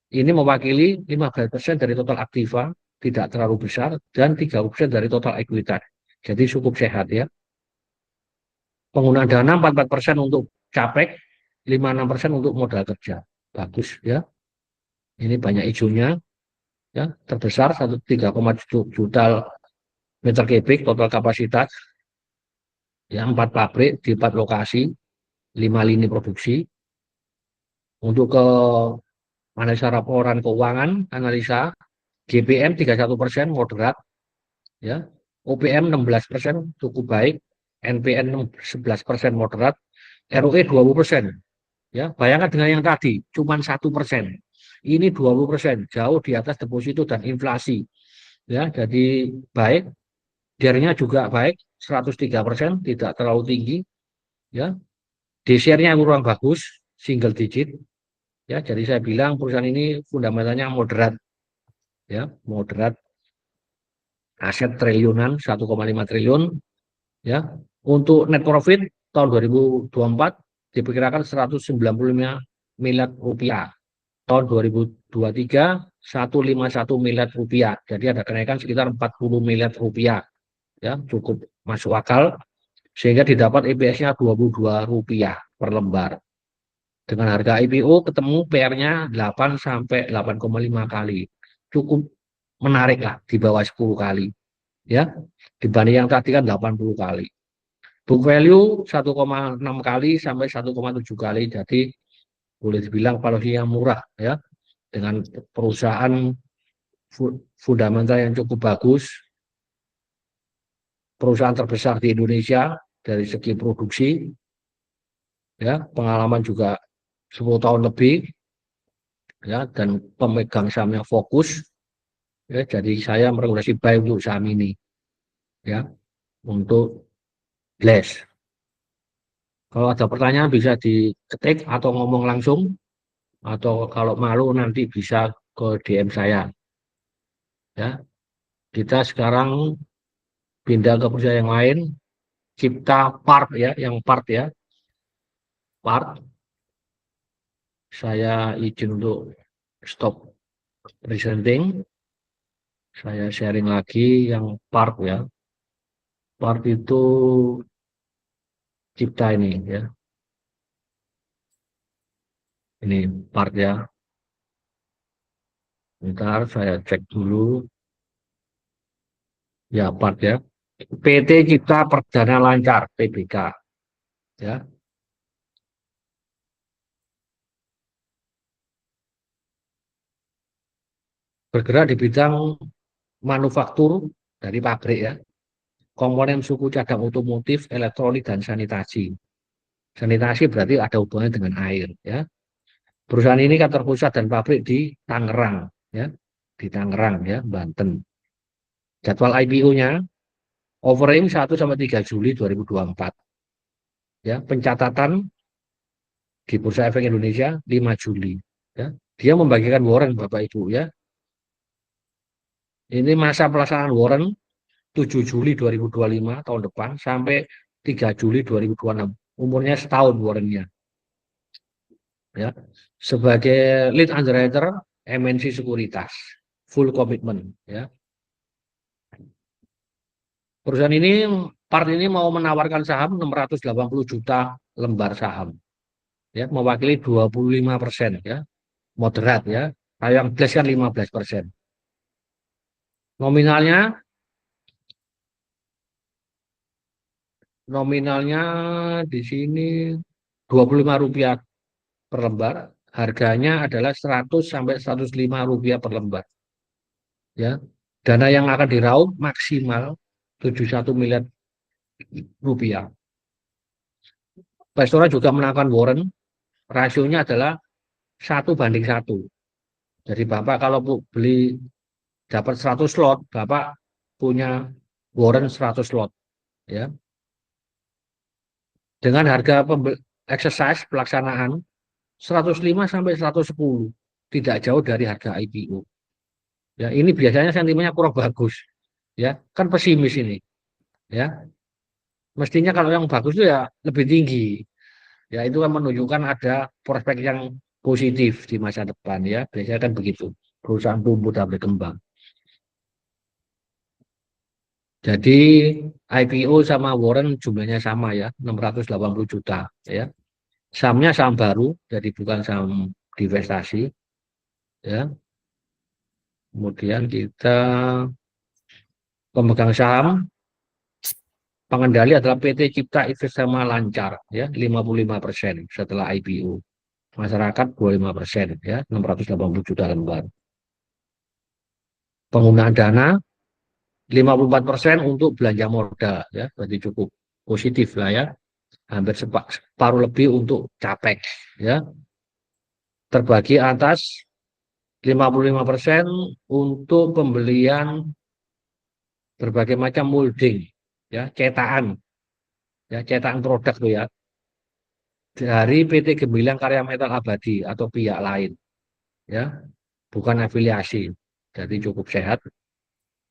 Ini mewakili 15% dari total aktiva, tidak terlalu besar, dan 30% dari total ekuitas. Jadi cukup sehat, ya. Penggunaan dana 44% untuk capek, 56% untuk modal kerja. Bagus, ya. Ini banyak hijaunya, ya. Terbesar 3,7 juta meter kubik total kapasitas, ya, 4 pabrik di 4 lokasi, 5 lini produksi. Untuk ke analisa laporan keuangan, analisa GPM 31% moderat, ya. OPM 16% cukup baik, NPN 11% moderat, ROE 20%. Ya, bayangkan dengan yang tadi cuma 1%. Ini 20%, jauh di atas deposito dan inflasi. Ya, jadi baik. DER-nya juga baik, 103%, tidak terlalu tinggi. Ya, DCR-nya kurang bagus, single digit. Ya, jadi saya bilang perusahaan ini fundamentalnya moderat. Ya, moderat. Aset triliunan, 1,5 triliun. Ya, untuk net profit tahun 2024 diperkirakan 195 miliar rupiah. Tahun 2023 151 miliar rupiah. Jadi ada kenaikan sekitar 40 miliar rupiah. Ya, cukup masuk akal sehingga didapat EPS-nya 22 rupiah per lembar. Dengan harga IPO ketemu PR-nya 8 sampai 8,5 kali. Cukup menarik lah di bawah 10 kali. Ya, dibanding yang tadi kan 80 kali. Book value 1,6 kali sampai 1,7 kali. Jadi boleh dibilang valuasi yang murah, ya, dengan perusahaan fundamental yang cukup bagus, perusahaan terbesar di Indonesia dari segi produksi, ya, pengalaman juga 10 tahun lebih, ya, dan pemegang sahamnya fokus, ya, jadi saya merekomendasi buy untuk saham ini, ya, untuk blast. Kalau ada pertanyaan bisa diketik atau ngomong langsung, atau kalau malu nanti bisa ke DM saya, ya. Kita sekarang pindah ke perusahaan yang lain, Cipta Part, ya, yang part, ya, part. Saya izin untuk stop presenting. Saya sharing lagi yang part, ya. Part itu Cipta ini, ya. Ini part, ya. Bentar saya cek dulu. Ya, part, ya. PT Cipta Perdana Lancar, PBK, ya. Bergerak di bidang manufaktur dari pabrik, ya. Komponen suku cadang otomotif, elektronik, dan sanitasi. Sanitasi berarti ada hubungannya dengan air, ya. Perusahaan ini kantor pusat dan pabrik di Tangerang, ya, di Tangerang, ya, Banten. Jadwal IPO-nya offering 1 sampai 3 Juli 2024. Ya, pencatatan di Bursa Efek Indonesia 5 Juli, ya. Dia membagikan warrant Bapak Ibu, ya. Ini masa pelaksanaan warrant 7 Juli 2025 tahun depan sampai 3 Juli 2026. Umurnya setahun warrantnya, ya. Sebagai lead underwriter MNC Sekuritas, full commitment, ya. Perusahaan ini, part ini mau menawarkan saham 680 juta lembar saham, ya, mewakili 25%, ya, moderat, ya. Yang plus kan 15%. Nominalnya nominalnya di sini 25 rupiah per lembar, harganya adalah 100 sampai 105 rupiah per lembar, ya. Dana yang akan diraup maksimal 71 miliar rupiah. Investor juga melakukan warrant, rasionya adalah 1:1. Jadi Bapak kalau beli dapat 100 slot, Bapak punya warrant 100 slot, ya. Dengan harga exercise pelaksanaan 105 sampai 110, tidak jauh dari harga IPO, Ya, ini biasanya sentimennya kurang bagus. Ya, kan pesimis ini. Ya, mestinya kalau yang bagus itu ya lebih tinggi. Ya, itu kan menunjukkan ada prospek yang positif di masa depan ya. Biasanya kan begitu. Perusahaan tumbuh dan berkembang. Jadi IPO sama warrant jumlahnya sama ya, 680 juta ya. Sahamnya saham baru, jadi bukan saham divestasi ya. Kemudian kita pemegang saham pengendali adalah PT Cipta Investama Lancar ya, 55% setelah IPO. Masyarakat 25% ya, 680 juta lembar. Penggunaan dana 54% untuk belanja modal ya, berarti cukup positif lah ya. Hampir separuh lebih untuk capex ya. Terbagi atas 55% untuk pembelian berbagai macam molding ya, cetakan ya, cetakan produk tuh ya dari PT Gemilang Karya Metal Abadi atau pihak lain ya, bukan afiliasi. Jadi cukup sehat.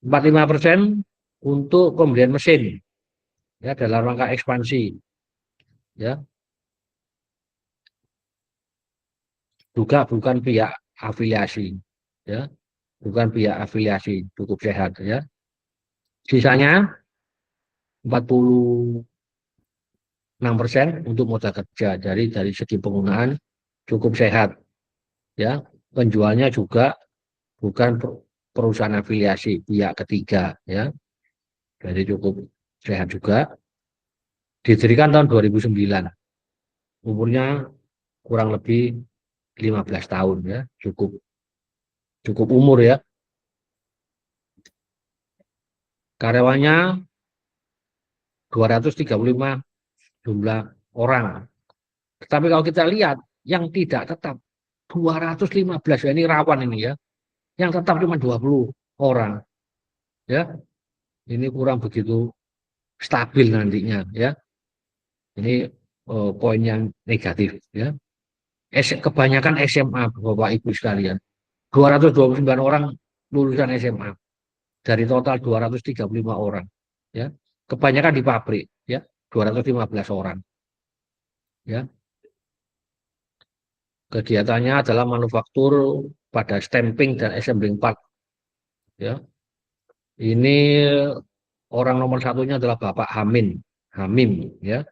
45% untuk pembelian mesin ya dalam rangka ekspansi ya, juga bukan pihak afiliasi ya, bukan pihak afiliasi, cukup sehat ya. Sisanya 46% untuk modal kerja. Jadi dari segi penggunaan cukup sehat ya. Penjualnya juga bukan perusahaan afiliasi pihak ketiga ya. Jadi cukup sehat juga. Didirikan tahun 2009. Umurnya kurang lebih 15 tahun ya. Cukup cukup umur ya. Karyawannya 235 jumlah orang. Tetapi kalau kita lihat yang tidak tetap 215 ya, ini rawan ini ya. Yang tetap cuma 20 orang ya. Ini kurang begitu stabil nantinya ya. Ini poin yang negatif ya. Kebanyakan SMA Bapak Ibu sekalian. 229 orang lulusan SMA dari total 235 orang ya. Kebanyakan di pabrik ya, 215 orang ya. Kegiatannya adalah manufaktur pada stamping dan assembling part ya. Ini orang nomor satunya adalah Bapak Hamim ya.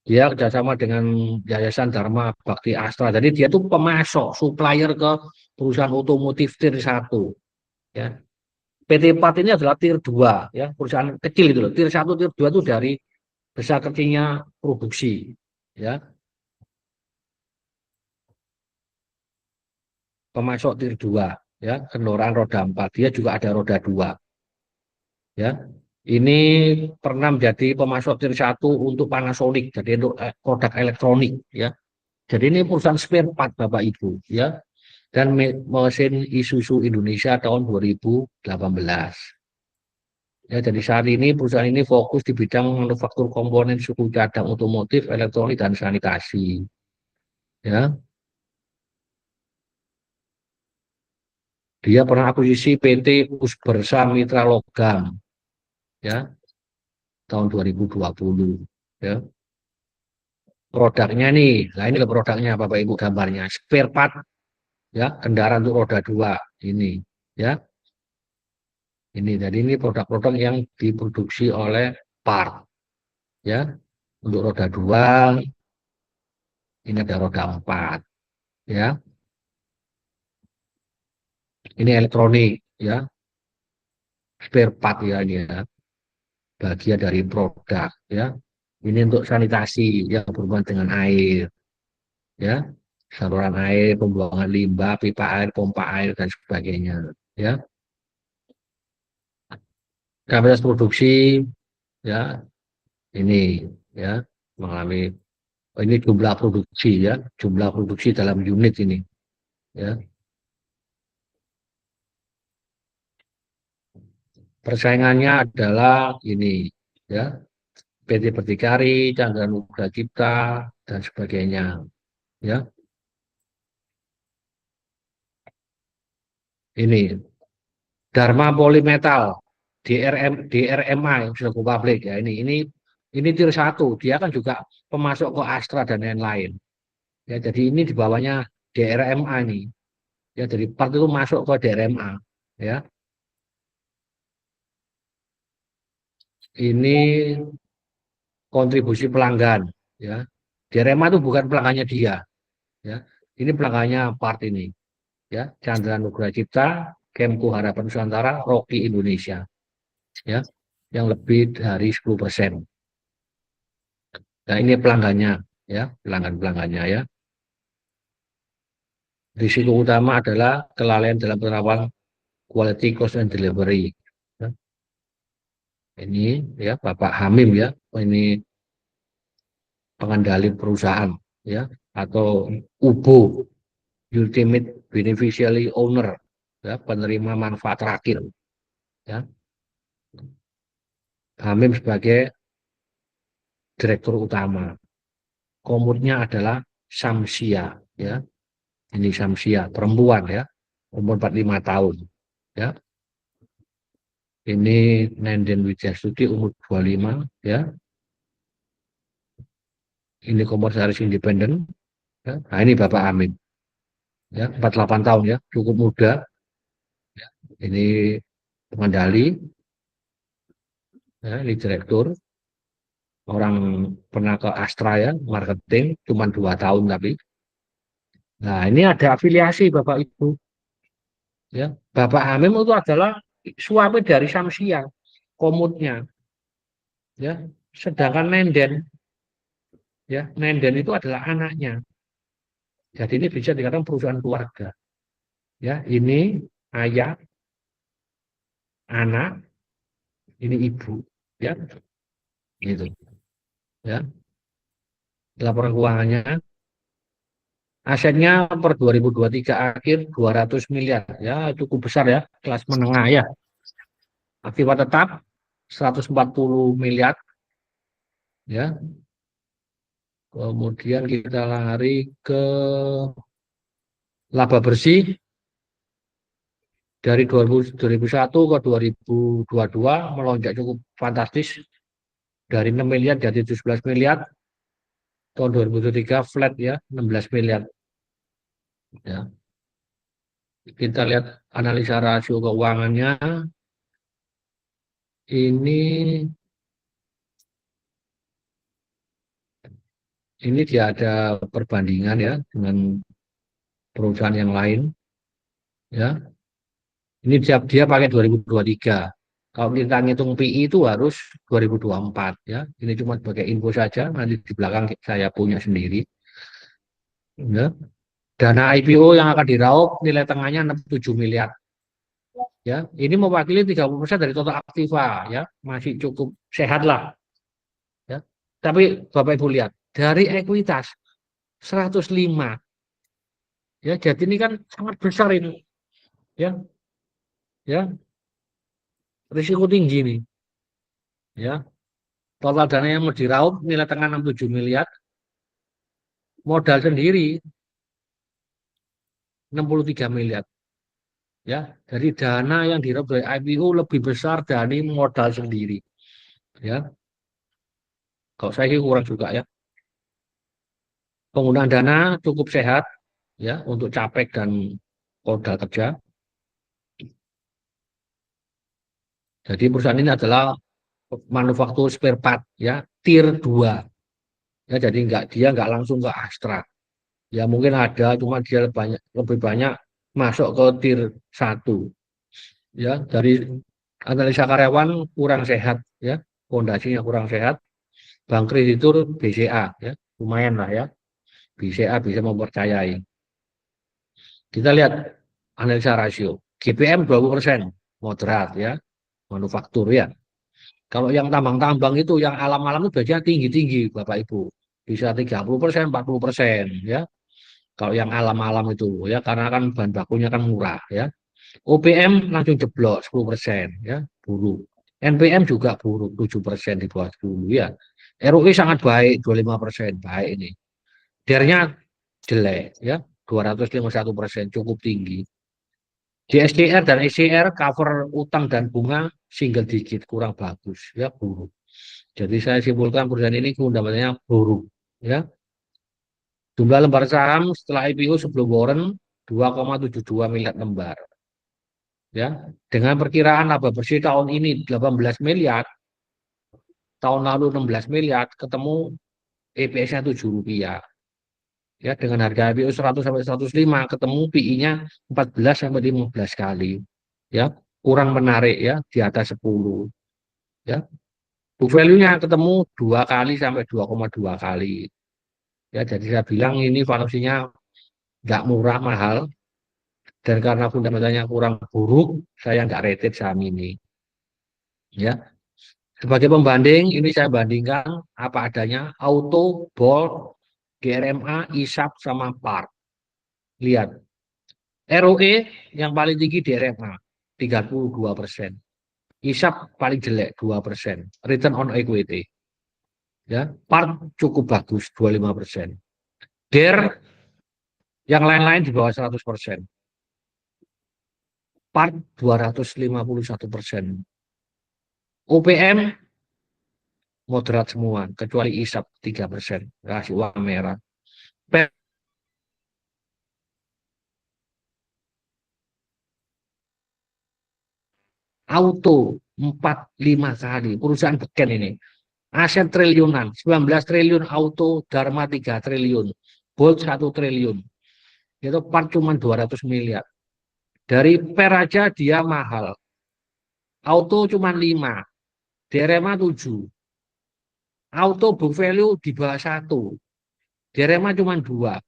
Dia kerjasama dengan Yayasan Dharma Bakti Astra. Jadi dia tuh pemasok, supplier ke perusahaan otomotif tier 1 ya. PT PAT ini adalah tier 2 ya, perusahaan kecil itu loh. Tier 1, tier 2 itu dari besar kecilnya produksi ya. Pemasok tier 2 ya, kendaraan roda 4. Dia juga ada roda 2 ya. Ini pernah menjadi pemasok tier 1 untuk Panasonic, jadi untuk produk elektronik ya. Jadi ini perusahaan spare part Bapak Ibu ya. Dan mesin Isuzu Indonesia tahun 2018. Ya, jadi saat ini perusahaan ini fokus di bidang manufaktur komponen suku cadang otomotif, elektronik, dan sanitasi. Ya, dia pernah akuisisi PT Usbersa Mitra Logam ya tahun 2020. Ya, produknya nih, nah ini produknya Bapak Ibu gambarnya, spare part ya kendaraan untuk roda 2 ini ya. Ini jadi ini produk-produk yang diproduksi oleh part ya. Untuk roda 2 ini ada roda 4 ya. Ini elektronik ya, spare part ya ini ya, bagian dari produk ya. Ini untuk sanitasi yang berhubungan dengan air ya, saluran air, pembuangan limbah, pipa air, pompa air dan sebagainya ya. Kapasitas produksi ya ini ya mengalami ini jumlah produksi ya, jumlah produksi dalam unit ini ya. Persaingannya adalah ini ya, PT Berdikari, Chandra Nugra Cipta dan sebagainya ya. Ini Dharma Polymetal, DRMA yang sudah go public ya. Ini tier 1. Dia kan juga pemasok ke Astra dan lain-lain. Ya, jadi ini di bawahnya DRMA nih. Ya, dari part itu masuk ke DRMA. Ya, ini kontribusi pelanggan. Ya, DRMA itu bukan pelanggannya dia. Ya, ini pelanggannya part ini. Ya, Chandra Nugraha Cipta, Kemku Harapan Nusantara, Rocky Indonesia. Ya, yang lebih dari 10%. Nah, ini pelanggannya, ya, pelanggan-pelanggannya ya. Risiko utama adalah kelalaian dalam penerapan quality cost and delivery. Ya, ini ya Bapak Hamim ya, ini pengendali perusahaan ya, atau UBO, Ultimate Beneficiary Owner, ya, penerima manfaat terakhir. Ya, Hamim sebagai direktur utama. Komutnya adalah Samsia, ya. Ini Samsia, perempuan ya, umur 45 tahun. Ya. Ini Nenden Widyastudi umur 25 ya. Ini komisaris independen. Ya. Nah, ini Bapak Amin. Ya, 48 tahun ya, cukup muda. Ini pengendali, ya, ini direktur. Orang pernah ke Astra ya, marketing, cuma 2 tahun tapi. Nah, ini ada afiliasi Bapak Ibu. Ya, Bapak Hamim itu adalah suami dari Samsia, komutnya. Ya, sedangkan Nenden itu adalah anaknya. Jadi ini bisa dikatakan perusahaan keluarga. Ya, ini ayah, anak, ini ibu. Ya, gitu. Ya, laporan keuangannya, asetnya per 2023 akhir 200 miliar. Ya, cukup besar ya, kelas menengah ya. Aktiva tetap 140 miliar. Ya, kemudian kita lari ke laba bersih dari 2001 ke 2022 melonjak cukup fantastis dari 6 miliar jadi 17 miliar. Tahun 2023 flat ya 16 miliar. Ya. Kita lihat analisa rasio keuangannya. Ini dia ada perbandingan ya dengan perusahaan yang lain. Ya, ini dia pakai 2023. Kalau kita ngitung PI itu harus 2024 ya. Ini cuma sebagai info saja. Nanti di belakang saya punya sendiri. Ya. Dana IPO yang akan diraup nilai tengahnya 67 miliar. Ya, ini mewakili 30% dari total aktiva ya, masih cukup sehat lah ya. Tapi Bapak Ibu lihat, dari ekuitas 105 ya, jadi ini kan sangat besar ini ya. Ya, risiko tinggi nih ya. Total dana yang mau diraup nilai tengah 67 miliar, modal sendiri 63 miliar. Ya, jadi dana yang diraup dari IPO lebih besar dari modal sendiri. Ya, kalau saya sih kurang juga ya. Penggunaan dana cukup sehat ya untuk capek dan modal kerja. Jadi perusahaan ini adalah manufaktur spare part ya, tier 2. Ya, jadi dia nggak langsung ke Astra. Ya mungkin ada, cuma dia lebih banyak masuk ke tier 1. Ya, dari analisa karyawan kurang sehat ya, fondasinya kurang sehat. Bank kreditur BCA ya, lumayan lah ya. BCA bisa mempercayai. Kita lihat analisa rasio. GPM 20%, moderat ya, manufaktur ya. Kalau yang tambang-tambang itu, yang alam-alam itu biasanya tinggi-tinggi, Bapak Ibu. Bisa 30%, 40% ya. Kalau yang alam-alam itu ya, karena kan bahan bakunya kan murah ya. OPM langsung jeblok 10% ya, buruk. NPM juga buruk 7% di bawah 10 ya. ROE sangat baik 25%, baik ini. DER-nya jelek ya, 251%, cukup tinggi. Di SDR dan ECR cover utang dan bunga single digit, kurang bagus ya, buruk. Jadi saya simpulkan perusahaan ini fundamentalnya buruk ya. Jumlah lembar saham setelah IPO sebelum warrant 2,72 miliar lembar ya. Dengan perkiraan laba bersih tahun ini 18 miliar, tahun lalu 16 miliar, ketemu EPS-nya Rp7. Ya, dengan harga IPO 100 sampai 105, ketemu PI-nya 14 sampai 15 kali. Ya, kurang menarik ya, di atas 10. Ya, book value-nya ketemu 2 kali sampai 2,2 kali. Ya, jadi saya bilang ini valuasinya nggak murah, mahal. Dan karena fundamentalnya kurang buruk, saya nggak rated saham ini. Ya, sebagai pembanding, ini saya bandingkan apa adanya, Auto, Bolt, GRMA, ISAP, sama PAR. Lihat, ROE yang paling tinggi di RMA, 32%. ISAP paling jelek, 2%. Return on equity. Ya, PAR cukup bagus, 25%. DER, yang lain-lain di bawah 100%. PAR 251%. OPM moderat semua, kecuali ISAP 3%. Kasih uang merah. Auto 4-5 kali. Perusahaan beken ini. Aset triliunan. 19 triliun auto, Dharma 3 triliun. Bolt 1 triliun. Itu part cuma 200 miliar. Dari per aja dia mahal. Auto cuma 5. DRMA 7. Auto book value di bawah 1. DRMA cuma 2.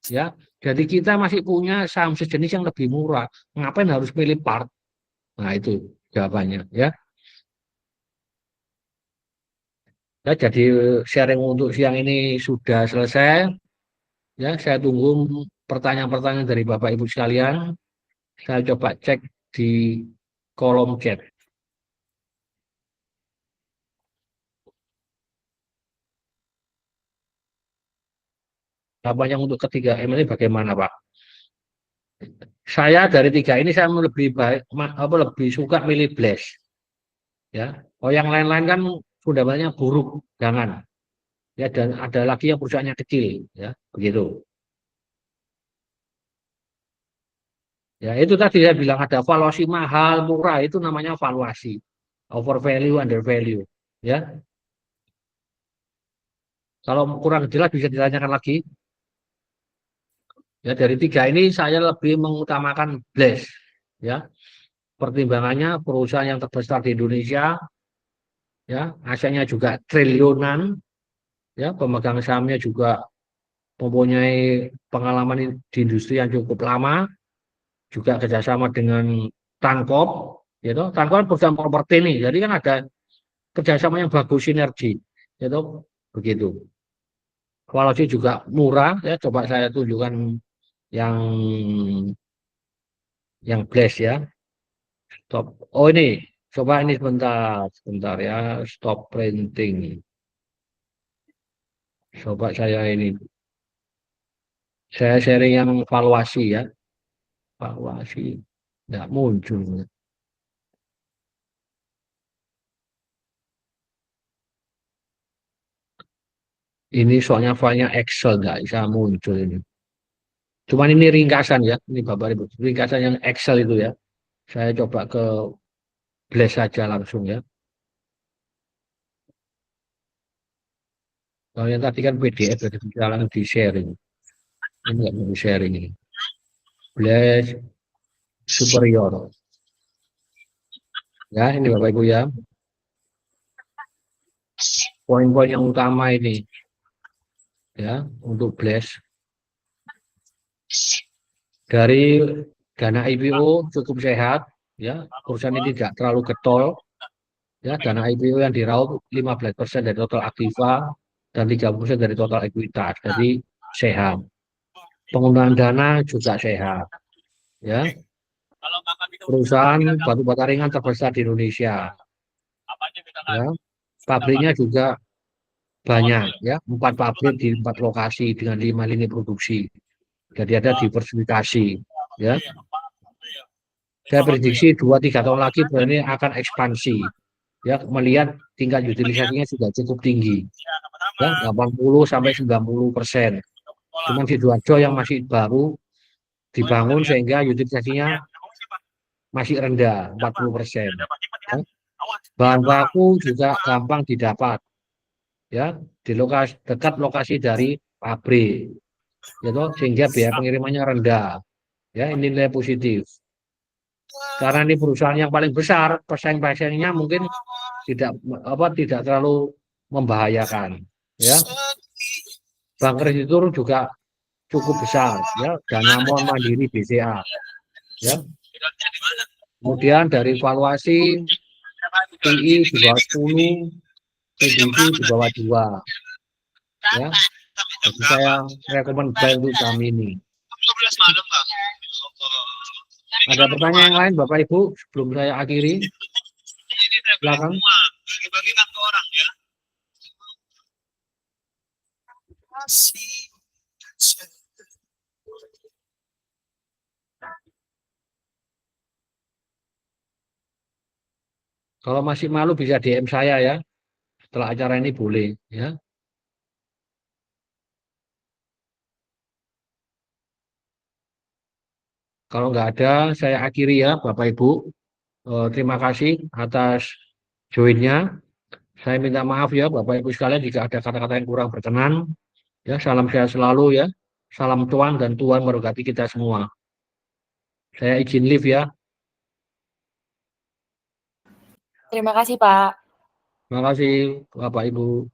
Ya, jadi kita masih punya saham sejenis yang lebih murah. Ngapain harus pilih part? Nah, itu jawabannya ya. Ya, jadi sharing untuk siang ini sudah selesai. Ya, saya tunggu pertanyaan-pertanyaan dari Bapak Ibu sekalian. Saya coba cek di kolom chat. Tampaknya untuk ketiga M ini bagaimana, Pak? Saya dari tiga ini saya lebih baik, lebih suka milih Blast. Ya, oh yang lain-lain kan fundamentalnya buruk, jangan. Ya, dan ada lagi yang perusahaannya kecil, ya, begitu. Ya, itu tadi saya bilang ada valuasi mahal, murah, itu namanya valuasi. Over value, under value. Ya, kalau kurang jelas bisa ditanyakan lagi. Ya, dari tiga ini saya lebih mengutamakan Blast. Ya, pertimbangannya perusahaan yang terbesar di Indonesia, ya, asetnya juga triliunan, ya, pemegang sahamnya juga mempunyai pengalaman di industri yang cukup lama, juga kerjasama dengan Tankop, gitu. Tankop kan perusahaan properti nih, jadi kan ada kerjasama yang bagus, sinergi, gitu, begitu. Valuasi juga murah, ya. Coba saya tunjukkan yang Blast ya. Stop. Oh ini, coba ini sebentar ya. Stop printing. Coba saya ini, saya sharing yang valuasi ya. Valuasi, nggak muncul. Ini soalnya filenya Excel, nggak bisa muncul ini. Cuman ini ringkasan ya, ini Bapak Ibu. Ringkasan yang Excel itu ya. Saya coba ke Blast saja langsung ya. Kalau yang tadi kan PDF, jadi bisa langsung di sharing. Ini nggak mau di sharing ini. Blast Superior. Ya, ini Bapak Ibu ya. Poin-poin yang utama ini ya untuk Blast. Dari dana IPO cukup sehat ya, perusahaan ini tidak terlalu getol ya, dana IPO yang diraup 15% dari total aktiva dan 30% dari total ekuitas, jadi sehat. Penggunaan dana juga sehat ya. Perusahaan batu bata ringan terbesar di Indonesia ya. Pabriknya juga banyak ya, 4 pabrik di 4 lokasi dengan 5 lini produksi. Jadi ada diversifikasi ya. Saya prediksi 2-3 tahun lagi ini akan ekspansi. Ya, melihat tingkat utilisasinya sudah cukup tinggi. Ya, 80 sampai 90%. Cuman Sidoarjo yang masih baru dibangun sehingga utilisasinya masih rendah, 40%. Ya. Bahan baku juga gampang didapat, ya, di lokasi dekat lokasi dari pabrik, gitu, sehingga biaya pengirimannya rendah. Ya, ini nilai positif. Karena ini perusahaan yang paling besar, pesaing-pesaingnya mungkin tidak terlalu membahayakan. Ya, bank kreditur juga cukup besar, ya, Danamon, Mandiri, BCA. Ya, kemudian dari valuasi PI di bawah 10, PBB di bawah 2. Ya, jadi saya rekomend buy untuk saham ini. Ada pertanyaan yang lain Bapak Ibu sebelum saya akhiri? Silakan. Kalau masih malu bisa DM saya ya. Setelah acara ini boleh ya. Kalau nggak ada, saya akhiri ya Bapak Ibu. Terima kasih atas joinnya. Saya minta maaf ya Bapak Ibu sekalian jika ada kata-kata yang kurang berkenan. Ya, salam sehat selalu ya. Salam Tuhan dan Tuhan memberkati kita semua. Saya izin live ya. Terima kasih, Pak. Terima kasih Bapak Ibu.